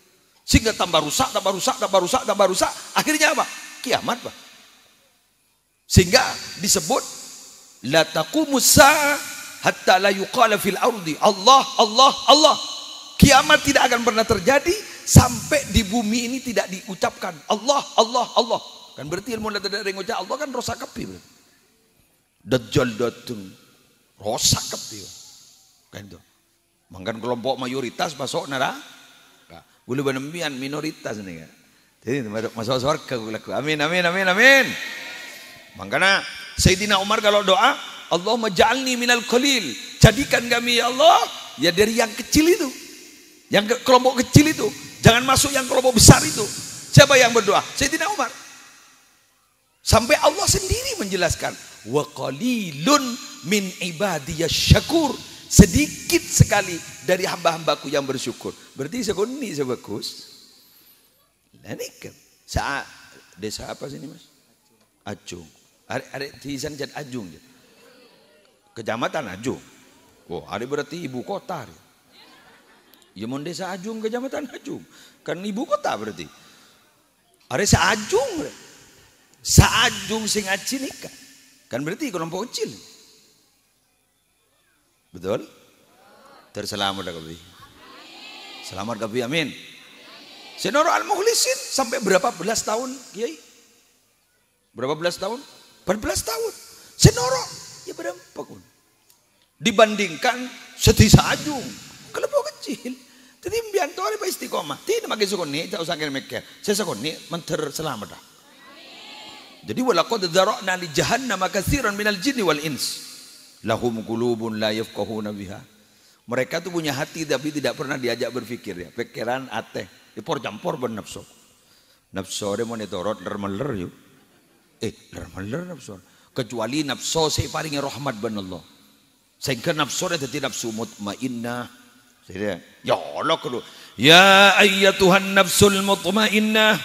Speaker 1: Sehingga tambah rusak, tambah rusak, tambah rusak, tambah rusak. Akhirnya apa? Kiamat, Pak. Sehingga disebut la taqumus sa'a hatta la yuqala fil ardi Allah, Allah, Allah. Kiamat tidak akan pernah terjadi sampai di bumi ini tidak diucapkan Allah, Allah, Allah. Kan berarti ilmu dari ngucap Allah kan rosak kepi. Dajjal datang rosak kepi. Kan itu. Mangkan kelompok mayoritas masuk neraka. Boleh benembian minoritas nih kan. Jadi masuk surga gulaku. Amin, amin, amin, amin. Makanya Sayyidina Umar kalau doa, Allahumma ja'alni minal qalil. Jadikan kami ya Allah ya dari yang kecil itu. Yang kelompok kecil itu, jangan masuk yang kelompok besar itu. Siapa yang berdoa? Sayyidina Umar. Sampai Allah sendiri menjelaskan, wa qalilun min ibadiyas syakur. Sedikit sekali dari hamba-hambaku yang bersyukur. Berarti sekuni sebagus. Nah ini kan desa apa sini Mas? Ajung. Ada di sana jadi Ajung. Kecamatan Ajung. Oh, ada berarti ibu kota. Ya mau desa Ajung, kecamatan Ajung. Kan ibu kota berarti. Ada Saajung. Saajung sing aci nikah. Kan berarti kelompok kecil. Betul? Terselamat kabi. Selamat kabi, amin. Senoro Al-Mukhlisin sampai berapa belas tahun, Kiai? Berapa belas tahun? 14 tahun. Senoro ya berapa pun. Dibandingkan sedisa Ajung, kelompok kecil. Jadi mbianto ari pa istiqomah. Tidak makin sukoni, tak usah mikir. Saya sukoni menter selamat dah. Jadi walaqad dzara'na li jahannama katsiran minal jinni wal ins. Lahum qulubun la yafqahuna biha. Mereka tuh punya hati tapi tidak pernah diajak berpikir ya. Pikiran ateh, dipor campur ben nafsu. Nafsu de monitorot lermeler yuk. Lermeler nafsu. Kecuali nafsu saya paling rahmat ben Allah. Sehingga nafsu de dadi nafsu mutmainnah. Ya Allah kudu. Ya ayyatuhan nafsul mutmainnah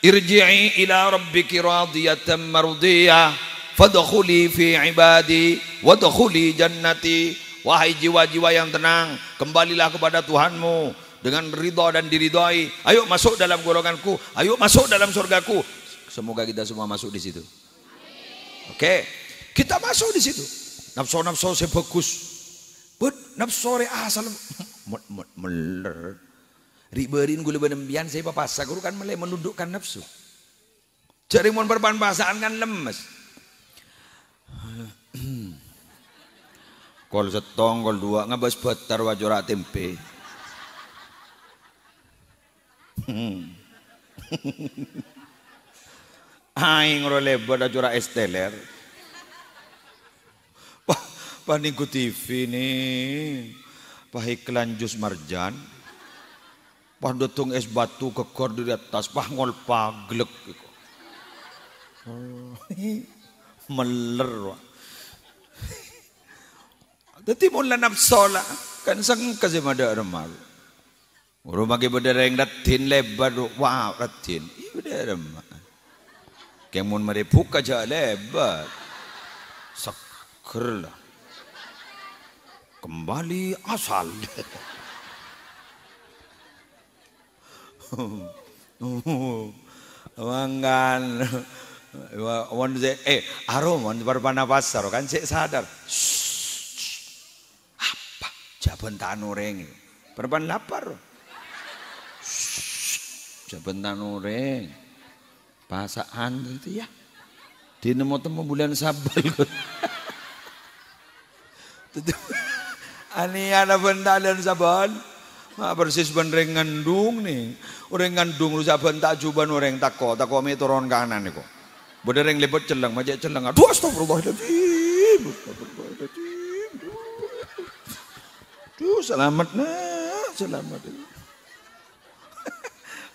Speaker 1: irji'i ila rabbiki radiyatan mardiyah fadkhuli fi ibadi wadkhuli jannati. Wahai jiwa-jiwa yang tenang, kembalilah kepada Tuhanmu dengan ridha dan diridhai. Ayo masuk dalam golonganku, ayo masuk dalam surgaku. Semoga kita semua masuk di situ. Oke, kita masuk di situ. Nafsu-nafsu saya bagus. But nafsu re asal meler. Riberin gula benembian saya papasa guru kan mulai menundukkan nafsu. Cari mon berpan pasaan kan lemes. Kol setong, kol dua, ngabas batar wajora tempe. Aing role pada jora esteler. Paningku TV nih, pahiklan jus marjan, pandotung es batu kekor di atas, pah ngol paglek. Meler. Dadi mula nafsola kan sang kasi madarmal. Rumah ke bedereng datin lebar wah datin. Iya bederem. Kemun merepuk aja lebar. Saker lah. Kembali asal. Wangan. Wan arom berpana pasar kan cek sadar. Apa jabentan oreng berpan lapar. Jabentan oreng pasaan itu ya. Di nemu temu bulan sabal. Ani ada bentan sabal. Ma persis benreng ngandung nih. Orang ngandung lu saben tak juban orang tako meteron kanan nih kok. Bedereng lebet celeng, majak celeng. Aduh astagfirullahaladzim. Duh selamat nah, selamat.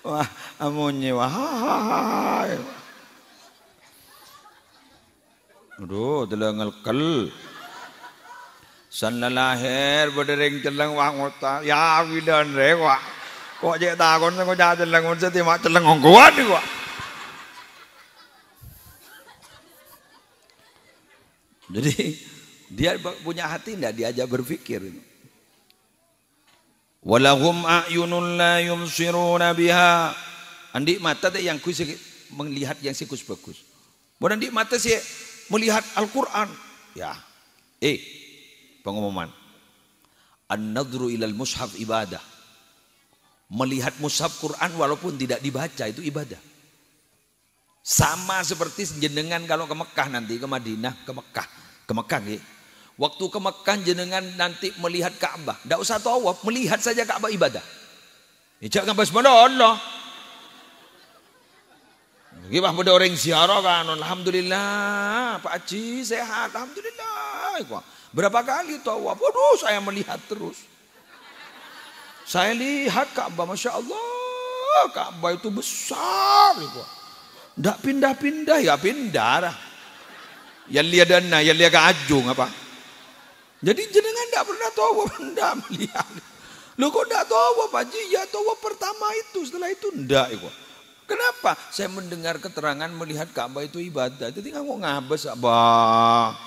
Speaker 1: Wah, amunnya wah. Aduh, telengal kel. San lahir bedereng celeng wah ngota. Ya bidan rek wah. Kok jek takon kok celeng on setimak celeng onggoan nih kok. Jadi dia punya hati enggak diajak berpikir. Walahum a'yunun la yumsiruna biha. Andi mata teh yang kus melihat yang sikus bagus. Mun andi mata sih melihat Al-Qur'an. Ya. Pengumuman. An-nadru ilal mushaf ibadah. Melihat mushaf Quran walaupun tidak dibaca itu ibadah. Sama seperti jenengan kalau ke Mekah nanti, ke Madinah, ke Mekah gitu. Waktu ke Mekah jenengan nanti melihat Ka'bah, tidak usah tawaf, melihat saja Ka'bah ibadah. Ijak ngabas mana Allah. Gimana pada orang ziarah kan, alhamdulillah, Pak Haji sehat, alhamdulillah. Berapa kali tawaf? Waduh, saya melihat terus. Saya lihat Ka'bah, masya Allah, Ka'bah itu besar. Tidak pindah-pindah, ya pindah. Yang liadana, yang lihat ke ajung apa? Jadi jenengan tidak pernah tahu, tidak melihat. Lu kok tidak tahu Pak Haji? Ya tahu pertama itu, setelah itu tidak. Kenapa? Saya mendengar keterangan melihat Ka'bah itu ibadah. Jadi nggak ngabes abah.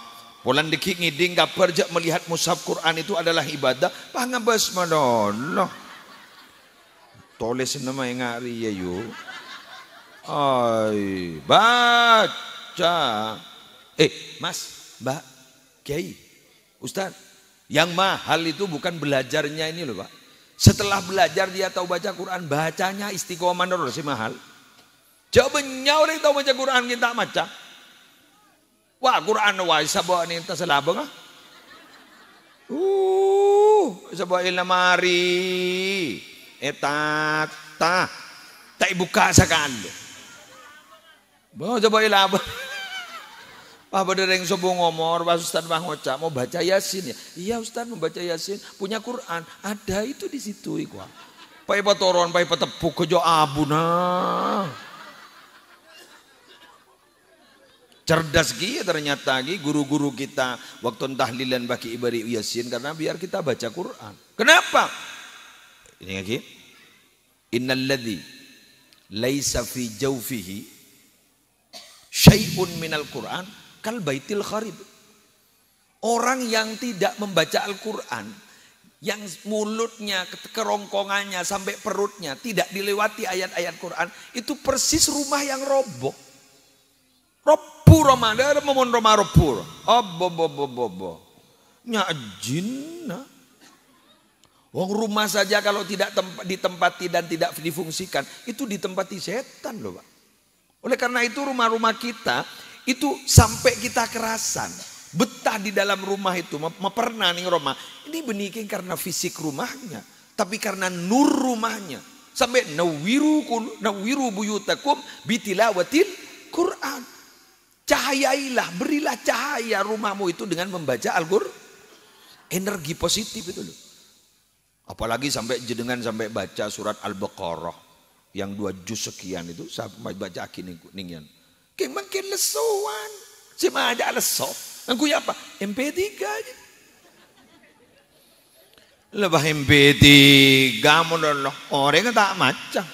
Speaker 1: Polan dikit ngiding kabar jak melihat mushaf Quran itu adalah ibadah. Pak ngabes manoloh. Tulis nama yang ngari ya yuk. Ay, baca. Mas, Mbak, Kiai, Ustaz, yang mahal itu bukan belajarnya ini loh Pak. Setelah belajar dia tahu baca Quran, bacanya istiqomah terus sih mahal. Jawabannya orang tahu baca Quran kita baca. Wah Quran wah sabah ni tak salah bang. Sabah ilamari, etata, tak buka sekali. Bawa coba ilabah. Pak Bedereng sobong ngomor, Pak Ustaz Bang Oca mau baca Yasin ya. Iya Ustaz mau baca Yasin, punya Quran, ada itu di situ ikwa. Pak ipa toron, Pak ipa tepuk kejo abu nah. Cerdas gitu ternyata guru-guru kita waktu tahlilan bagi ibari Yasin karena biar kita baca Quran. Kenapa? Ini lagi. Innalladzi laisa fi jawfihi syai'un minal Quran kal baitil kharib. Orang yang tidak membaca Al-Quran, yang mulutnya, kerongkongannya sampai perutnya tidak dilewati ayat-ayat Quran, itu persis rumah yang roboh. Roboh Ramadan, memon Roma roboh. Bobo. Nyajinna. Wong rumah saja kalau tidak ditempati dan tidak difungsikan, itu ditempati setan loh Pak. Oleh karena itu rumah-rumah kita itu sampai kita kerasan betah di dalam rumah itu pernah nih rumah ini beniking karena fisik rumahnya tapi karena nur rumahnya sampai nawiru buyutakum bitilawatil Quran. Cahayailah, berilah cahaya rumahmu itu dengan membaca Al-Qur'an. Energi positif itu loh. Apalagi sampai jenengan sampai baca surat Al-Baqarah yang 2 juz sekian itu sampai baca akhirnya ningian. Makin lesuan. Cuma aja lesok. Aku ya apa? MP3 aja. Lebah MP3 monolog orang tak macam.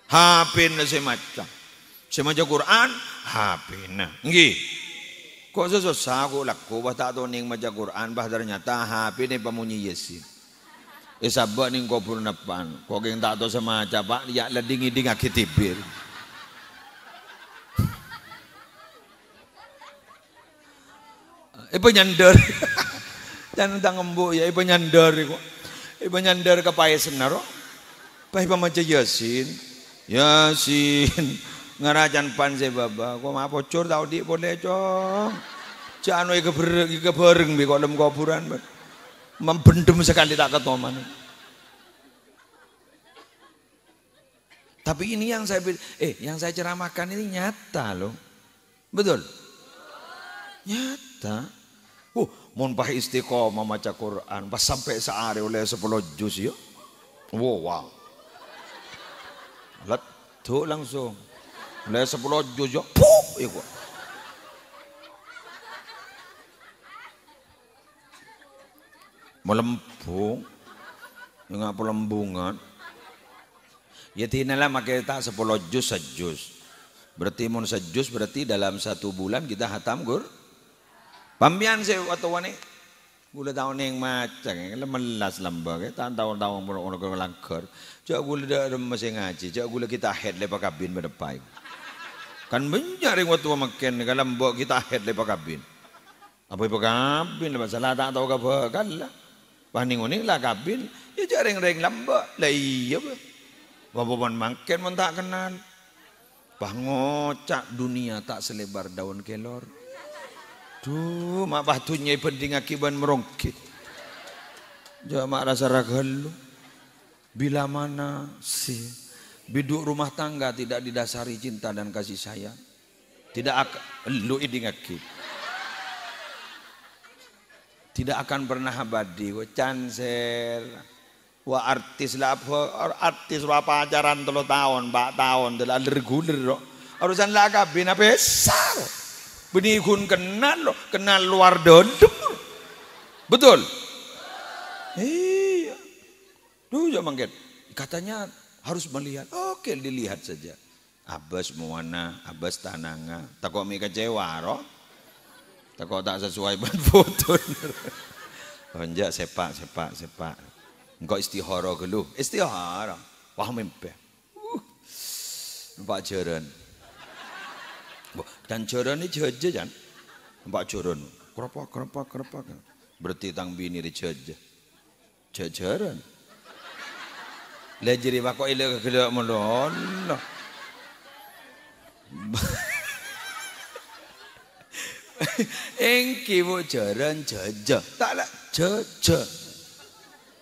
Speaker 1: HP na si macam. Si maca Quran, HP na. Nggih. Kok susah aku laku bah tak tahu ning maca Quran bah ternyata HP ni pamunyi Yasin. Sabak ning kubur napan. Kok yang tak tahu sama aja pak ya leding-iding akitibir. Ibu nyandar. Jangan tang embu ya ibu nyandar kok. Ibu nyandar ke pae senaro. Pae pamaca Yasin. Yasin ngarajan pan se baba. Kok mah bocor tau dik boleh cong. Jano kebereng bi kok lem kuburan. Membendem sekali tak ketoman. Tapi ini yang saya ceramahkan ini nyata loh. Betul? Nyata. Mun pah istiqomah maca Quran pas sampai sehari oleh 10 juz ya. Wow. Letuk langsung. Oleh 10 juz ya. Puh, ya kok. Melempung. Enggak pelembungan. Ya tinalah makai tak 10 juz sejuz. Berarti mun sejuz berarti dalam 1 bulan kita hatam Gur. Pambian saya waktu wani gula tahun yang macam melas lambang tahun-tahun orang kelangkar cak gula dah masih ngaji cak gula kita head lepas kabin berdepan kan menyaring waktu makan kalau mbok kita head lepas kabin apa lepas kabin lepas salah tak tahu apa kan lah paning unik lah kabin ya jaring-ring lambak lah iya bapak makan pun tak kenal pangocak dunia tak selebar daun kelor. Duh, mak batunya penting akibat merongkit. Jangan mak rasa ragal. Bila mana sih biduk rumah tangga tidak didasari cinta dan kasih sayang, tidak akan lu idingaki. Tidak akan pernah abadi. Wa cancer, wa artis lah apa artis apa ajaran 3 tahun, 4 tahun, telah reguler. Urusan lah kabin apa besar. Benikun kenal loh, kenal luar dodem. Betul? Iya. Duh jangan mangket. Katanya harus melihat. Oke dilihat saja. Abas muana, abas tananga. Takut mi kecewa roh. Takut tak sesuai ban foto. Onjak sepak. Engkau istihara geluh. Istihara. Wah mimpi. Nampak jaran. Dan jaran ini jaja kan, mbak jaran, kerepak, berarti tang bini di jajaran. Lejeri bako ile kegelak melon. Engki bu jaran jaja, taklah jaja,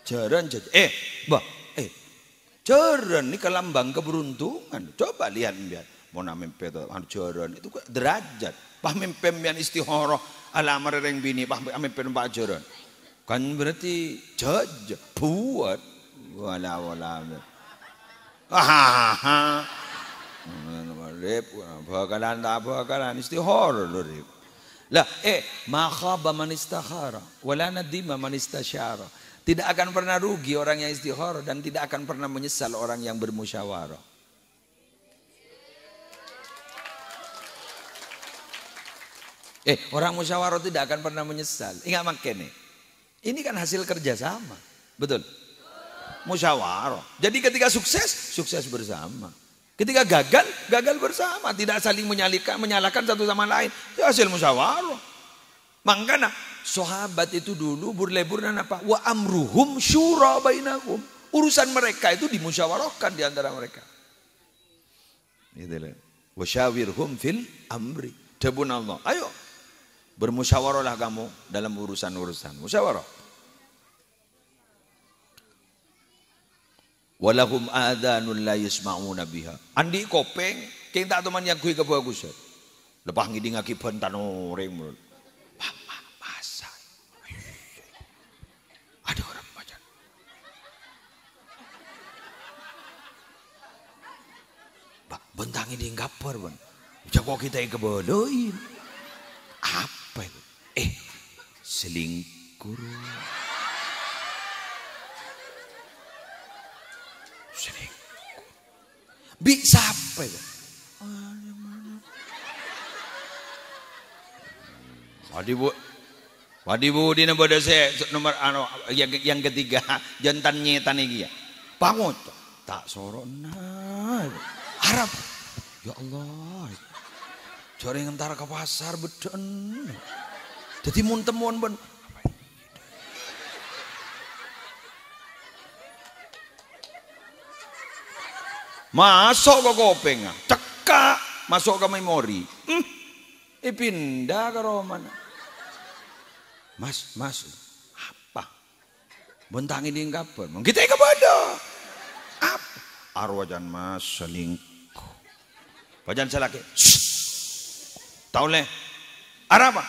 Speaker 1: jaran jaja. Jaran ini kelambang keberuntungan. Coba lihat. Mau mimpi itu jaran itu derajat. Pah mimpi yang istihara alamar reng bini pah mimpi mbak jaran. Kan berarti jaj buat wala. Bakalan istihara lho. Lah ma khaba man istakhara wala nadima man istasyara. Tidak akan pernah rugi orang yang istihara dan tidak akan pernah menyesal orang yang bermusyawarah. Orang musyawarah tidak akan pernah menyesal. Ingat makan nih. Ini kan hasil kerjasama. Betul? Musyawarah. Jadi ketika sukses bersama. Ketika gagal bersama. Tidak saling menyalahkan satu sama lain. Itu hasil musyawarah. Makanya sahabat itu dulu berlebur dan apa? Wa amruhum syura bainahum. Urusan mereka itu dimusyawarahkan di antara mereka. Itulah. Wa syawirhum fil amri. Dabun Allah. Ayo. Bermusyawarahlah kamu dalam urusan-urusan. Musyawarah. Walahum adhanun la yasma'una biha. Andi kopeng, keng tak teman yang kui kebagusan. Lepas ngiding akiban tanoreng mulut. Masa. Ada orang baca. Bentangi di ngapar, Bang. Jago kita yang kebodohin. Apa itu? Selingkuh. Selingkuh. Bisa apa itu? Wadibu di pada saya nomor yang ketiga jantan nyetan iki ya. Pangot tak sorona. Arab. Ya Allah. Jare ngentar ke pasar beden. Jadi mun temuan ben. Masuk ke kopeng, cekak masuk ke memori. Pindah ke Roman. Mas, apa? Bentangi di kapan? Kita kepada. Apa? Arwajan mas selingkuh. Wajan selaki. Tahu le? Arab.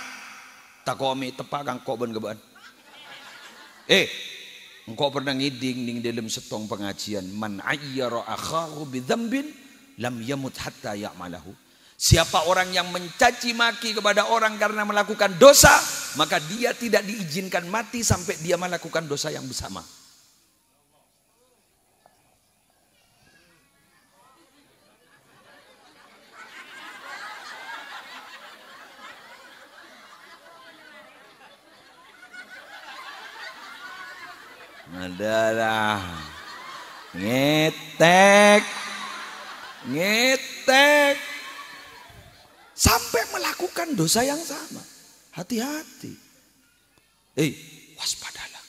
Speaker 1: Tak komi tepak kang kok ben keban. Engkau pernah ngiding ning dalam setong pengajian man ayyara akhahu bidzambin lam yamut hatta ya'malahu. Siapa orang yang mencaci maki kepada orang karena melakukan dosa, maka dia tidak diizinkan mati sampai dia melakukan dosa yang bersama. Adalah ngetek sampai melakukan dosa yang sama. Hati-hati. Waspadalah.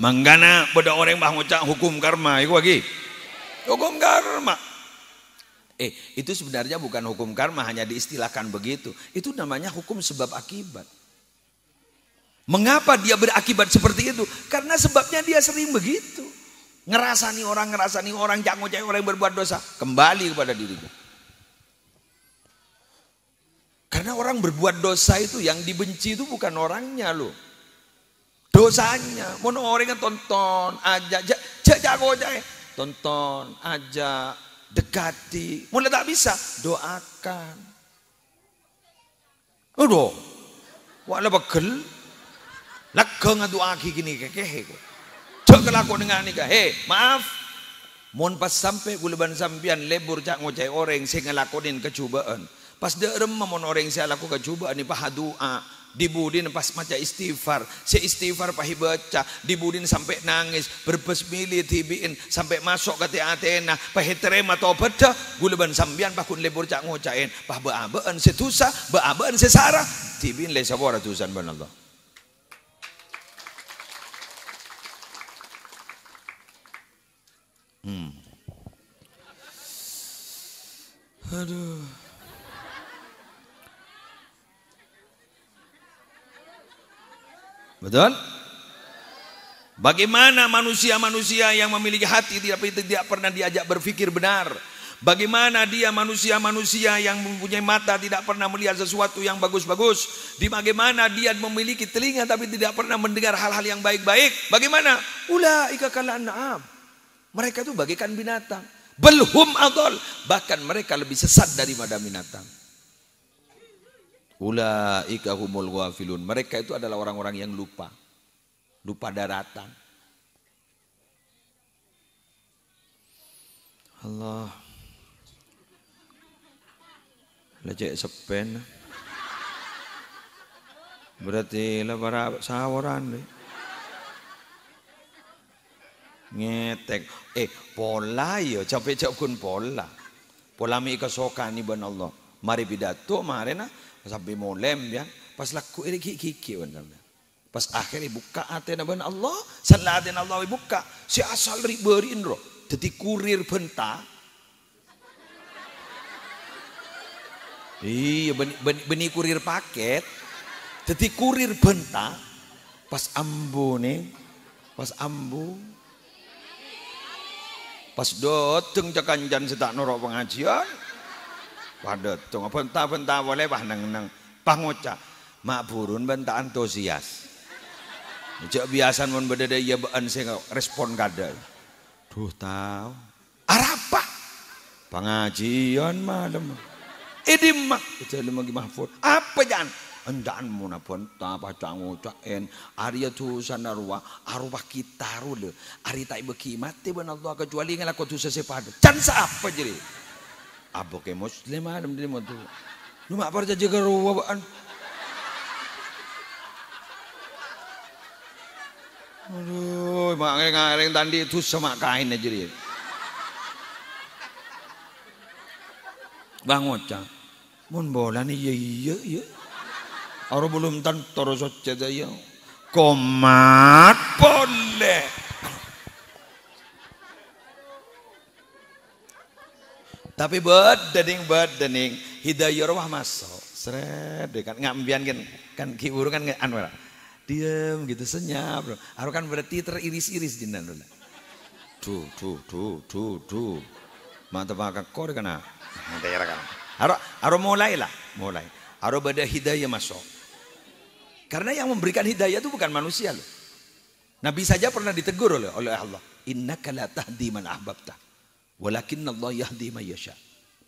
Speaker 1: Manggana pada orang bah ngucap hukum karma iku lagi. Hukum karma. Itu sebenarnya bukan hukum karma, hanya diistilahkan begitu. Itu namanya hukum sebab akibat. Mengapa dia berakibat seperti itu? Karena sebabnya dia sering begitu. Ngerasani orang, jangan orang yang berbuat dosa. Kembali kepada dirinya. Karena orang berbuat dosa itu yang dibenci itu bukan orangnya loh. Dosanya. Mau orang yang tonton aja, jago aja. Tonton aja. Dekati, mulai tak bisa, doakan. Aduh, wala bagel, lagang adu aki gini kekeh. Cok kelakon dengan nikah. Maaf, mohon pas sampai gulaban sampian lebur cak ngocai orang saya ngelakonin kecubaan. Pas derem mon orang saya laku kecubaan ni paha doa. Dibudin pas maca istighfar, si istighfar pahi baca, dibudin sampai nangis, berbesmili tibiin sampai masuk ke Atena, pahi terima tobat dah, gulaban sambian pakun lebur cak ngocain, pah beabaan setusa, beabaan sesara, tibiin le sabora tusan ban Allah. Aduh. Betul? Bagaimana manusia-manusia yang memiliki hati tidak pernah diajak berpikir benar? Bagaimana dia manusia-manusia yang mempunyai mata tidak pernah melihat sesuatu yang bagus-bagus? Bagaimana dia memiliki telinga tapi tidak pernah mendengar hal-hal yang baik-baik? Bagaimana? Ulaika kal an'am. Mereka itu bagaikan binatang. Belhum adol. Bahkan mereka lebih sesat daripada binatang. Ulaika humul ghafilun. Mereka itu adalah orang-orang yang lupa daratan. Allah lecek sepen berarti lah para sawaran deh. Ngetek pola ya capek-capek kun pola mi kesokan ni ban Allah mari pidato marena sampai molem ya pas laku ini kiki pas akhirnya buka atena ban Allah salatin Allah buka si asal riberin roh jadi kurir benta iya benih kurir paket jadi kurir benta pas ambu nih pas doteng cakanjan setak norok pengajian pada tong benta boleh bah nang pah ngocak mak burun benta antusias Jak biasa mun bedada ya baan saya respon kada. Duh tahu. Arapa? Pengajian malam. Mak itu lagi mahfud. Apa jangan? Endan mo na punta pacango caen Arya tu sanarwa arwah kita rule ari tak bekimati ban Allah kecuali ngalako tu sesepada can sa apa jadi abo ke muslim adam di mo tu lu mak parja jaga ruwaan aduh mak ngareng tandi tu sama kain aja jadi bangun cang mun bola ni iya Aro belum tantoro socce saya. Komat boleh. Tapi bedening hidayah roh masuk. Seret kan ngambian kan kibur kan anwar. Diam gitu senyap. Aro kan berarti teriris-iris jinan dulu. Tuh. Mantap akak kor kana. Daerah kan. Aro mulai. Aro bada hidayah masuk. Karena yang memberikan hidayah itu bukan manusia loh. Nabi saja pernah ditegur oleh Allah. Innaka la tahdi man ahbabta. Walakinna Allah yahdi man yasha.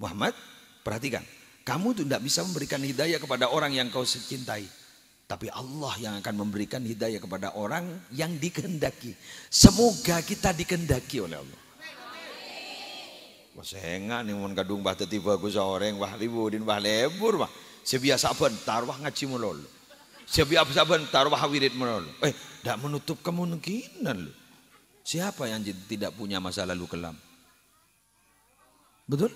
Speaker 1: Muhammad, perhatikan. Kamu tuh tidak bisa memberikan hidayah kepada orang yang kau cintai. Tapi Allah yang akan memberikan hidayah kepada orang yang dikehendaki. Semoga kita dikehendaki oleh Allah. Wah senga nih mun kadung bah tiba ku saoreng wah libudin wah lebur wah. Sebiasa bentar wah ngaji mulol. Sebiasa bentar wah wirid mulol. Tidak menutup kemungkinan loh. Siapa yang tidak punya masa lalu kelam? Betul?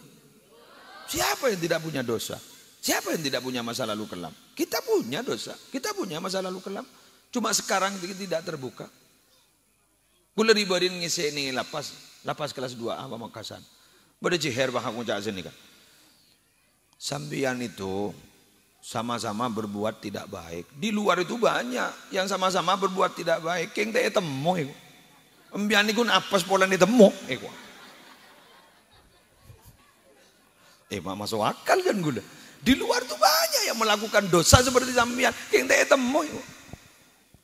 Speaker 1: Siapa yang tidak punya dosa? Siapa yang tidak punya masa lalu kelam? Kita punya dosa, kita punya masa lalu kelam. Cuma sekarang tidak terbuka. Kula ribarin ngisi ini lapas kelas 2 apa Makassar. Bada ciher bahak ngucak sini kan. Sambian itu sama-sama berbuat tidak baik. Di luar itu banyak yang sama-sama berbuat tidak baik. Keng teh temu iku. Embian iku apes pola ni temu iku. Masuk akal kan gula. Di luar itu banyak yang melakukan dosa seperti sambian. Keng teh temu iku.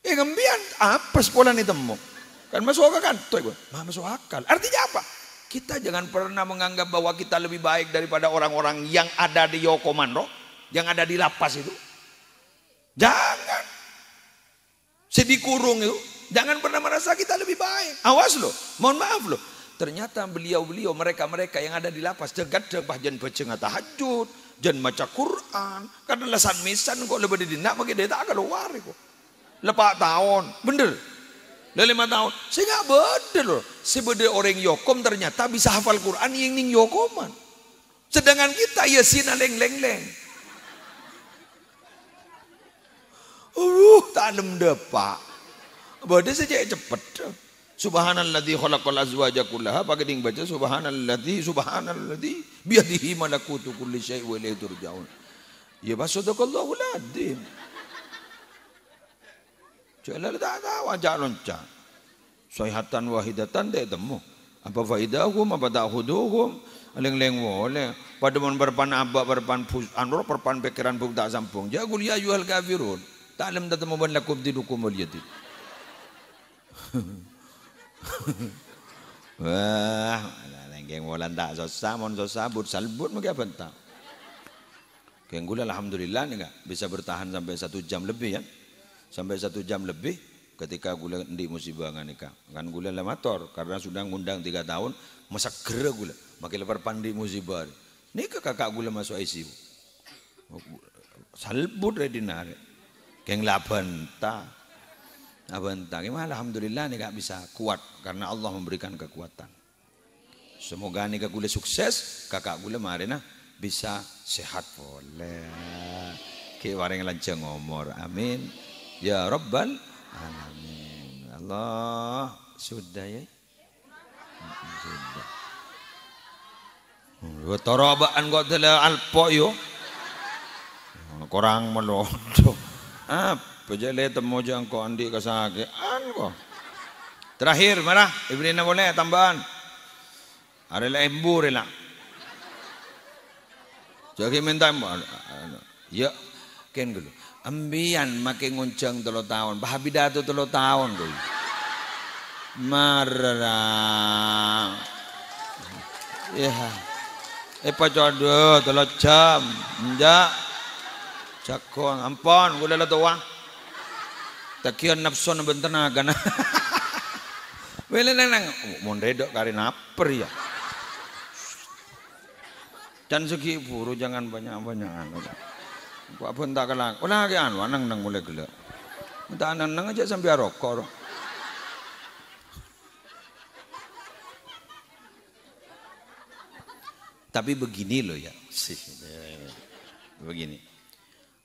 Speaker 1: Embian apes pola ni temu. Kan masuk akal kan? Tuh iku. Masuk akal. Artinya apa? Kita jangan pernah menganggap bahwa kita lebih baik daripada orang-orang yang ada di Yokomandro. Yang ada di lapas itu. Jangan. Sedih kurung itu. Jangan pernah merasa kita lebih baik. Awas loh. Mohon maaf loh. Ternyata beliau-beliau mereka-mereka yang ada di lapas. Jagat jen baca tahajud. Jen baca Quran. Karena lesan misan kok lebih didinak. Maka dia tak keluar kok. Lepak tahun. Bener. 5 tahun. Saya gak bener loh. Sebenernya orang Yokom ternyata bisa hafal Quran yang ning Yokoman. Sedangkan kita yasina leng-leng-leng. Talem depak. Bade saja cepet. Subhanalladzi khalaqal azwaja kullaha pakai ding baca subhanalladzi biadihi malakutu kulli syai' wa ilaihi turja'un. Ya basadaqallahu ladin. Jalal tak tahu aja lonca. Sayhatan wahidatan deh temu. Apa faidahum apa ta'khuduhum leng-leng boleh. Pada mon berpan abak berpan anur berpan pikiran buk tak sampung. Jagul ya yuhal kafirun. Ta'lam tatamu ban lakum dinukum waliyati. Wah, lenggeng wolan tak susah, mon susah but salbut mungkin apa tak. Keng gula alhamdulillah nih enggak bisa bertahan sampai 1 jam lebih ya. Sampai 1 jam lebih ketika gula di musibah nikah. Kan gula lemator karena sudah ngundang 3 tahun, masak gera gula. Makin lebar pandi musibah. Nikah kakak gula masuk ICU. Salbut redinare. Keng labanta. Gimana alhamdulillah nih gak bisa kuat karena Allah memberikan kekuatan. Semoga nih gula sukses, kakak gula marina bisa sehat boleh. Ki wareng lanceng ngomor. Amin. Ya Rabbal alamin. Allah sudah ya. Sudah. Torobaan kok tela alpo yo. Korang melodo. Apa jale temu jang ko andi kasagean ko. Terakhir marah ibrina boleh tambahan. Arela embu rela. Jadi minta ya Ken dulu. Ambian makin nguncang 3 tahun, bahabidato 3 tahun dulu. Marah. Ya. Pacodo 3 jam. Enggak. Cakong ampon, gula la tuwa. Takian nafsu na bentenaga na. Wala nang mondedok kari naper ya. Dan segi buru jangan banyak-banyakan. Kok pun tak kalah. Wala lagi anu nang mulai gila. Minta nang aja sampai rokok. Tapi begini loh ya. Begini.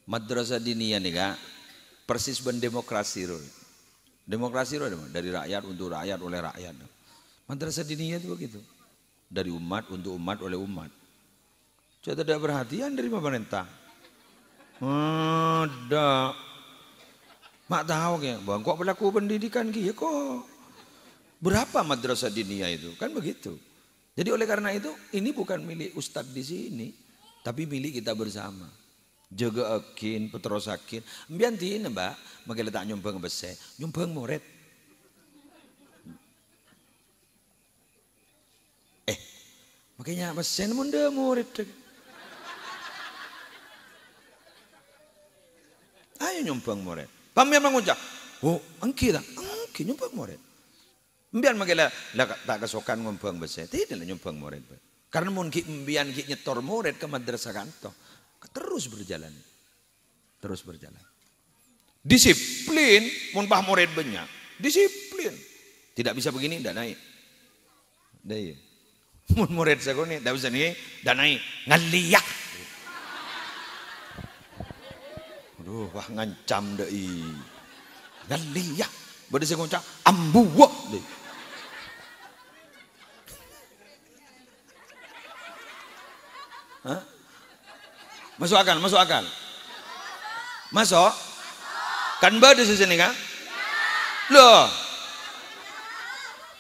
Speaker 1: Madrasah diniyah nih kak. Persis berdemokrasi loh. Demokrasi loh dari rakyat untuk rakyat oleh rakyat. Madrasah diniyah itu begitu. Dari umat untuk umat oleh umat. Saya tidak perhatian dari pemerintah. Ada. Mak tahu kayak bang, kok pelaku pendidikan gitu kok. Berapa madrasah diniyah itu? Kan begitu. Jadi oleh karena itu ini bukan milik ustadz di sini, tapi milik kita bersama. Jaga akin, peterosakin. Mbianti ini mbak, makanya tak nyumbang besar, nyumbang murid. Makanya besar munda murid. Ayo nyumbang murid. Pambian mengucap, oh angki dah, angki nyumbang murid. Mbian makanya tak kesokan nyumbang besar, tidak nyumbang murid. Karena mungkin mbian nyetor murid ke madrasah kantor. Terus berjalan. Terus berjalan. Disiplin, munpah murid banyak. Disiplin. Tidak bisa begini, tidak naik. Dah ya. Mun murid saya ni, tidak bisa ni, tidak naik. Ngaliyak. Aduh, wah ngancam dah i. Ngaliyak. Bada saya ngucap, ambuwak deh. Hah? Masuk akal, masuk akal. Masuk? Kan bada di sini kan? Loh.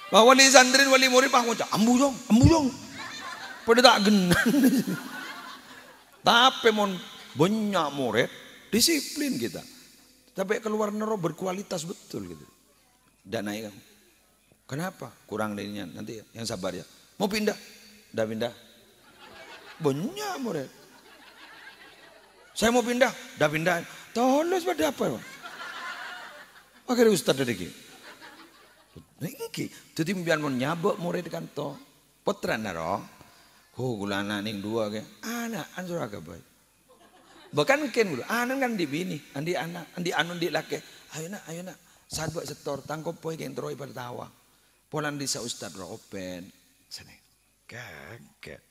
Speaker 1: Bahwa wali santrin, wali murid pak ngucap, ambuyong, ambuyong. Pada tak genan. Tapi mon banyak murid, disiplin kita. Sampai keluar nero berkualitas betul gitu. Dan naik kamu. Kenapa? Kurang darinya nanti yang sabar ya. Mau pindah? Udah pindah. Banyak murid. Saya mau pindah, dah pindah. Tolong pada apa? Akhirnya ustaz dari ini. Jadi biar mau nyabak murid kantor. Putra naro. Oh gulana ning 2 ke. Anak ansur agak baik. Bahkan ken dulu. Anak kan di bini, andi anak, andi anu di laki. Ayo nak. Saat buat setor tangkop poin yang teroi pada tawa. Polan disa ustaz ropen. Sana. Kakek.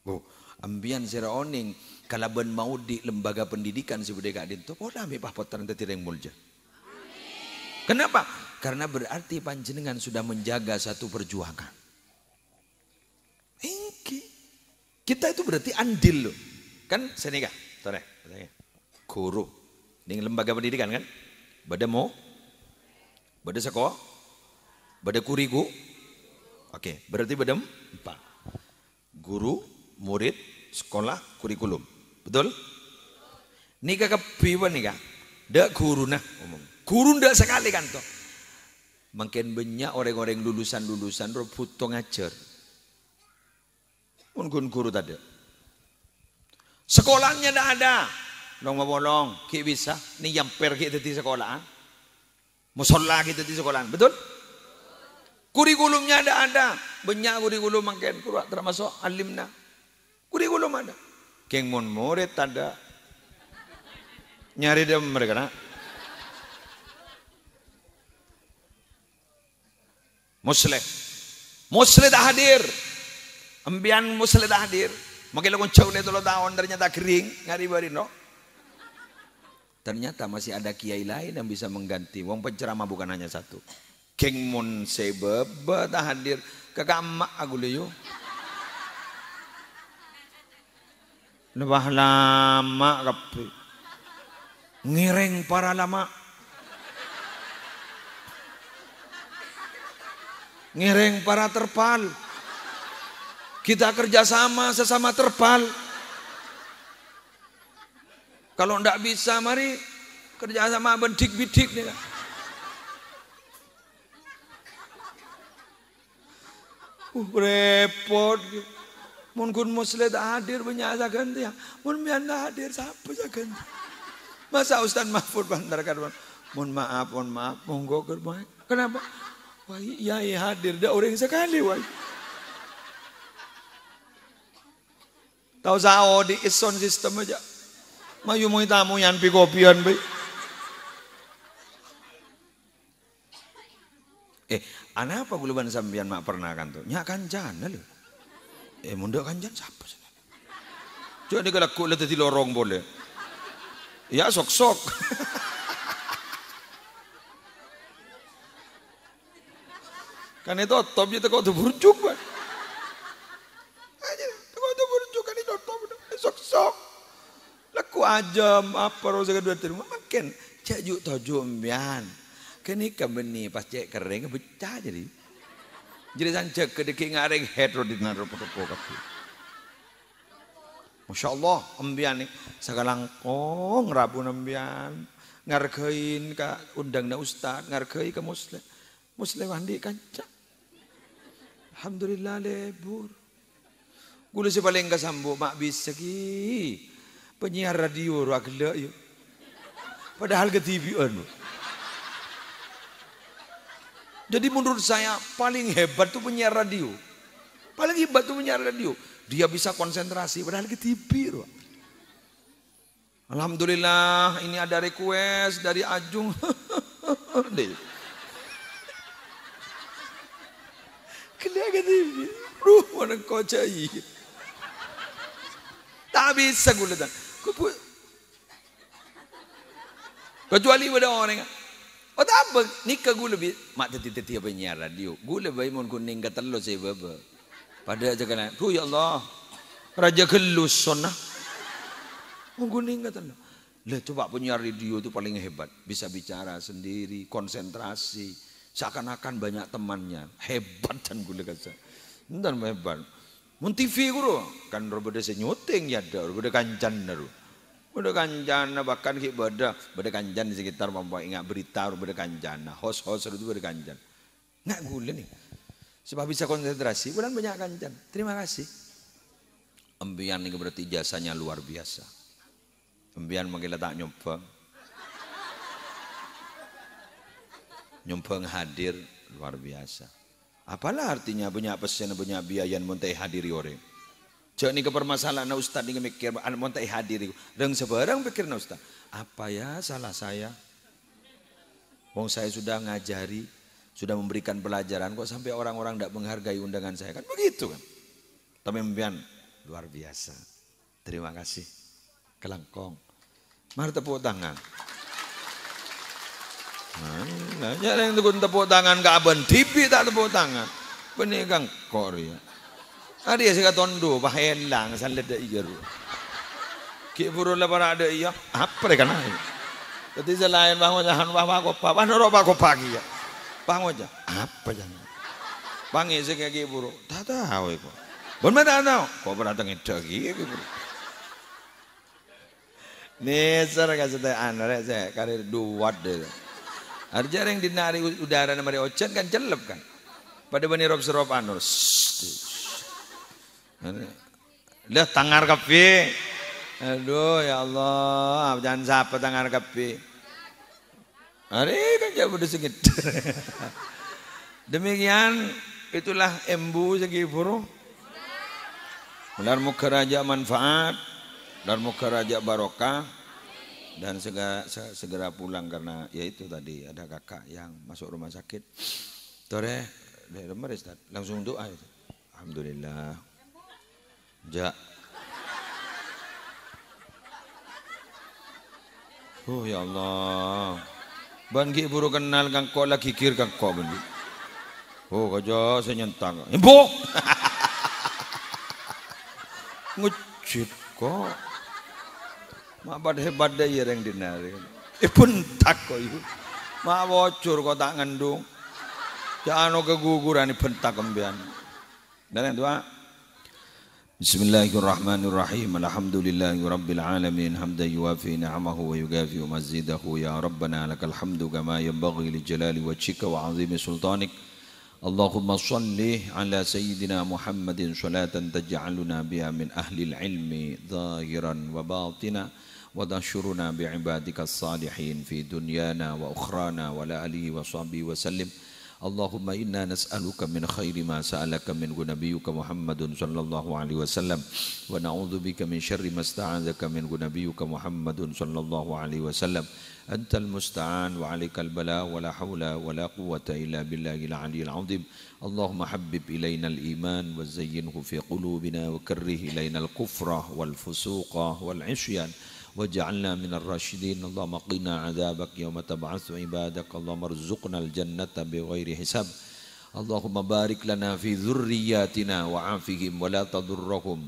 Speaker 1: Oh, ambian sira oning kalaban mau di lembaga pendidikan si budaya kadin tu pola ambil pahpotan tetireng mulja. Kenapa? Karena berarti panjenengan sudah menjaga satu perjuangan. Kita itu berarti andil loh. Kan senika, tore. Guru di lembaga pendidikan kan? Bada mau? Bada sekolah? Bada kuriku? Oke, berarti bada 4. Guru, murid, sekolah, kurikulum. Betul? Nika kepiwan nika? Dak guru nah umum. Guru ndak sekali kan toh. Makin banyak orang-orang lulusan-lulusan butuh ngajar. Pun guru tadi. Sekolahnya dah ada. Dong mau bolong, ki bisa. Ni nyamper kita di sekolahan. Musola kita di sekolahan. Betul? Kurikulumnya ada. Banyak kurikulum makin termasuk alimna. Kurikulum ada. Keng mon murid ada. Nyari dia mereka nak. Muslim tak hadir. Ambian Muslim tak hadir. Makin lakukan jauh ni 3 tahun ternyata kering ngari barino. Ternyata masih ada kiai lain yang bisa mengganti. Wong penceramah bukan hanya satu. Keng mon sebab tak hadir. Kakak emak aku leyo. Lebah lama kape. Ngireng para lama. Ngireng para terpal. Kita kerjasama sesama terpal. Kalau ndak bisa mari kerja sama bendik bidik nih kan. Repot. Mun kun muslim hadir banyak ganti ya. Mun mian hadir siapa ganti. Masa Ustaz Mahfud Bandar kan. Mohon maaf, monggo gerbang. Kenapa? Wah, iya hadir dah orang sekali wah. Tahu sao di ison sistem aja. Mayu mau tamu yang pi kopian baik. Ana apa guluban sambian mak pernah kan tuh? Nyak kanjan lho. Munda kanjan siapa sih? Coba ni kalau kulit di lorong boleh. Ya sok-sok. Kan itu top je teko tu burjuk kan. Aja teko tu burjuk kan itu top sok-sok. Laku aja apa rosa kedua terima makin cajuk tojo mbian. Kini kabeni pas cek kering becah jadi. Jadi sancek kedeki ngareng head di naruh potopo kapi. Masya Allah ambian ni sagalang kong rabu ambian ngargain ka undang na ustad ngargai ka muslim mandi kancak. Alhamdulillah lebur. Gula si paling kasambo mak bisa ki penyiar radio ragla yuk. Padahal ke TV anu. Jadi menurut saya paling hebat tuh penyiar radio. Paling hebat tuh penyiar radio. Dia bisa konsentrasi padahal ke TV. Alhamdulillah ini ada request dari Ajung. Kena ke TV. Mana kau cai. Tak bisa gula tak. Kecuali pada orang. Oh tak apa. Nikah gula lebih. Mak teti-teti apa penyiar radio. Gula bayi mun kuning katalo saya baba. Pada aja kan. Tuh ya Allah. Raja gelus sonah. Mun kuning katalo. Lah coba penyiar radio itu paling hebat. Bisa bicara sendiri. Konsentrasi. Seakan-akan banyak temannya. Hebat dan gula kata. Entar hebat. Mun TV guru. Kan berbeda senyuting ya ada. Berbeda kancan daru. Beda kanjana bahkan ki beda kanjan di sekitar mampu ingat berita beda kanjana host itu beda kanjan nggak gula nih sebab bisa konsentrasi bukan banyak kanjan. Terima kasih ambian ini berarti jasanya luar biasa. Ambian manggil tak nyumpeng hadir luar biasa. Apalah artinya banyak pesen banyak biaya montai hadiri orang. Jangan ini kepermasalahan Ustaz ini mikir montai hadiri. Dan sebarang pikir Ustaz. Apa ya salah saya? Wong saya sudah ngajari, sudah memberikan pelajaran kok sampai orang-orang tidak menghargai undangan saya kan begitu kan? Tapi mbian luar biasa. Terima kasih. Kelangkong. Mari tepuk tangan. Nah, jangan yang tepuk tangan ke aben TV tak tepuk tangan. Penikang Korea. Ada yang saya tondo, pahelang, salah ada iya. Kik buru lah para ada iya, apa mereka naik? Ketika selain bangun jahan bawa kopa, mana roba kopa kia? Bangun aja, apa jangan? Bangi saya kik buru, tak tahu itu. Benar tak tahu? Kau beratang itu kik buru. Nih saya kasih tahu anda, saya karir dua deh. Artinya yang dinari udara nama ocean kan celep kan? Pada bani rob serop anur. Lihat tangar kapi. Aduh ya Allah, jangan siapa tangar kapi. Hari kan jauh sedikit. Demikian itulah embu segi buru. Dan muka raja manfaat, dan muka raja barokah, dan segera pulang karena ya itu tadi ada kakak yang masuk rumah sakit. Tore, langsung doa itu. Alhamdulillah. Ja. Oh ya Allah. Bangki buru kenal kang kok lagi kir kang kok bendi. Oh kaja saya nyentang. Ibu. Ngejit kok. Mak bad hebat dah ya yang dinari. Pun tak kok ibu. Mak bocor kok tak ngandung. Jangan keguguran ini bentak kembian. Dan yang dua. Bismillahirrahmanirrahim. Alhamdulillahi rabbil alamin. Hamdan yuwafi ni'amahu wa yugafi mazidahu. Ya Rabbana lakal hamdu kama yanbaghi li jalali wajhika wa 'azimi sultanik. Allahumma salli ala sayyidina Muhammadin salatan taj'aluna biha min ahli ilmi zahiran wa batina wa tashuruna bi'ibadika as-salihin fi dunyana wa ukhrana wa la alihi wa sahbihi wa sallim. Allahumma inna nas'aluka min khairi ma sa'alaka minhu nabiyyuka Muhammadun sallallahu alaihi wasallam wa na'udzubika min syarri ma sta'adzaka minhu nabiyyuka Muhammadun sallallahu alaihi wasallam. Antal musta'an wa 'alaikal bala wa la haula wa la quwwata illa billahil 'aliyyil 'azim. Allahumma habbib ilaina al-iman wa zayyinhu fi qulubina wa karrih ilaina al-kufra wal fusuqa wal 'isyan waj'alna minal rasyidin. Allahumma qina 'adzabak yauma tab'atsu ibadak. Allahumma rzuqna al-jannata bighairi hisab. Allahumma barik lana fi dzurriyyatina wa 'afihim wa la tadurrahum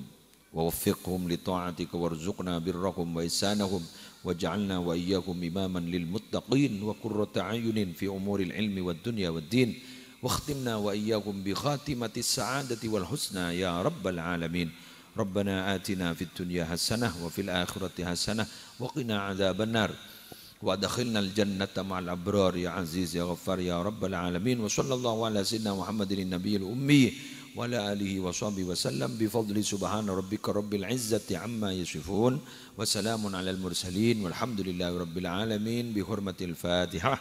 Speaker 1: wa waffiqhum li ta'atika warzuqna birrahum wa ihsanahum waj'alna wa iyyahum imaman lil muttaqin wa qurrata a'yunin fi umuril ilmi wad dunya wad din wakhtimna wa iyyahum bi khatimatis sa'adati wal husna ya rabbal alamin. Rabbana atina fid dunya hasanah wa fil akhirati hasanah wa qina adzabannar wa adkhilnal jannata ma'al abrar ya aziz ya ghaffar ya rabbal alamin. Wa sallallahu ala sayyidina Muhammadin nabiyil ummi wa ala alihi wa sahbihi wa sallam bi fadli subhana rabbika rabbil izzati amma yasifun wa salamun alal mursalin walhamdulillahi rabbil alamin bi hurmatil Fatihah.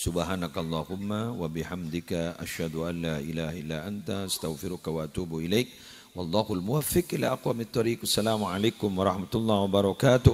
Speaker 1: Subhanakallahumma wa bihamdika asyhadu an la ilaha illa anta astaghfiruka wa atubu ilaik. Wallahul muwaffiq ila aqwamit thoriq. Assalamualaikum warahmatullahi wabarakatuh.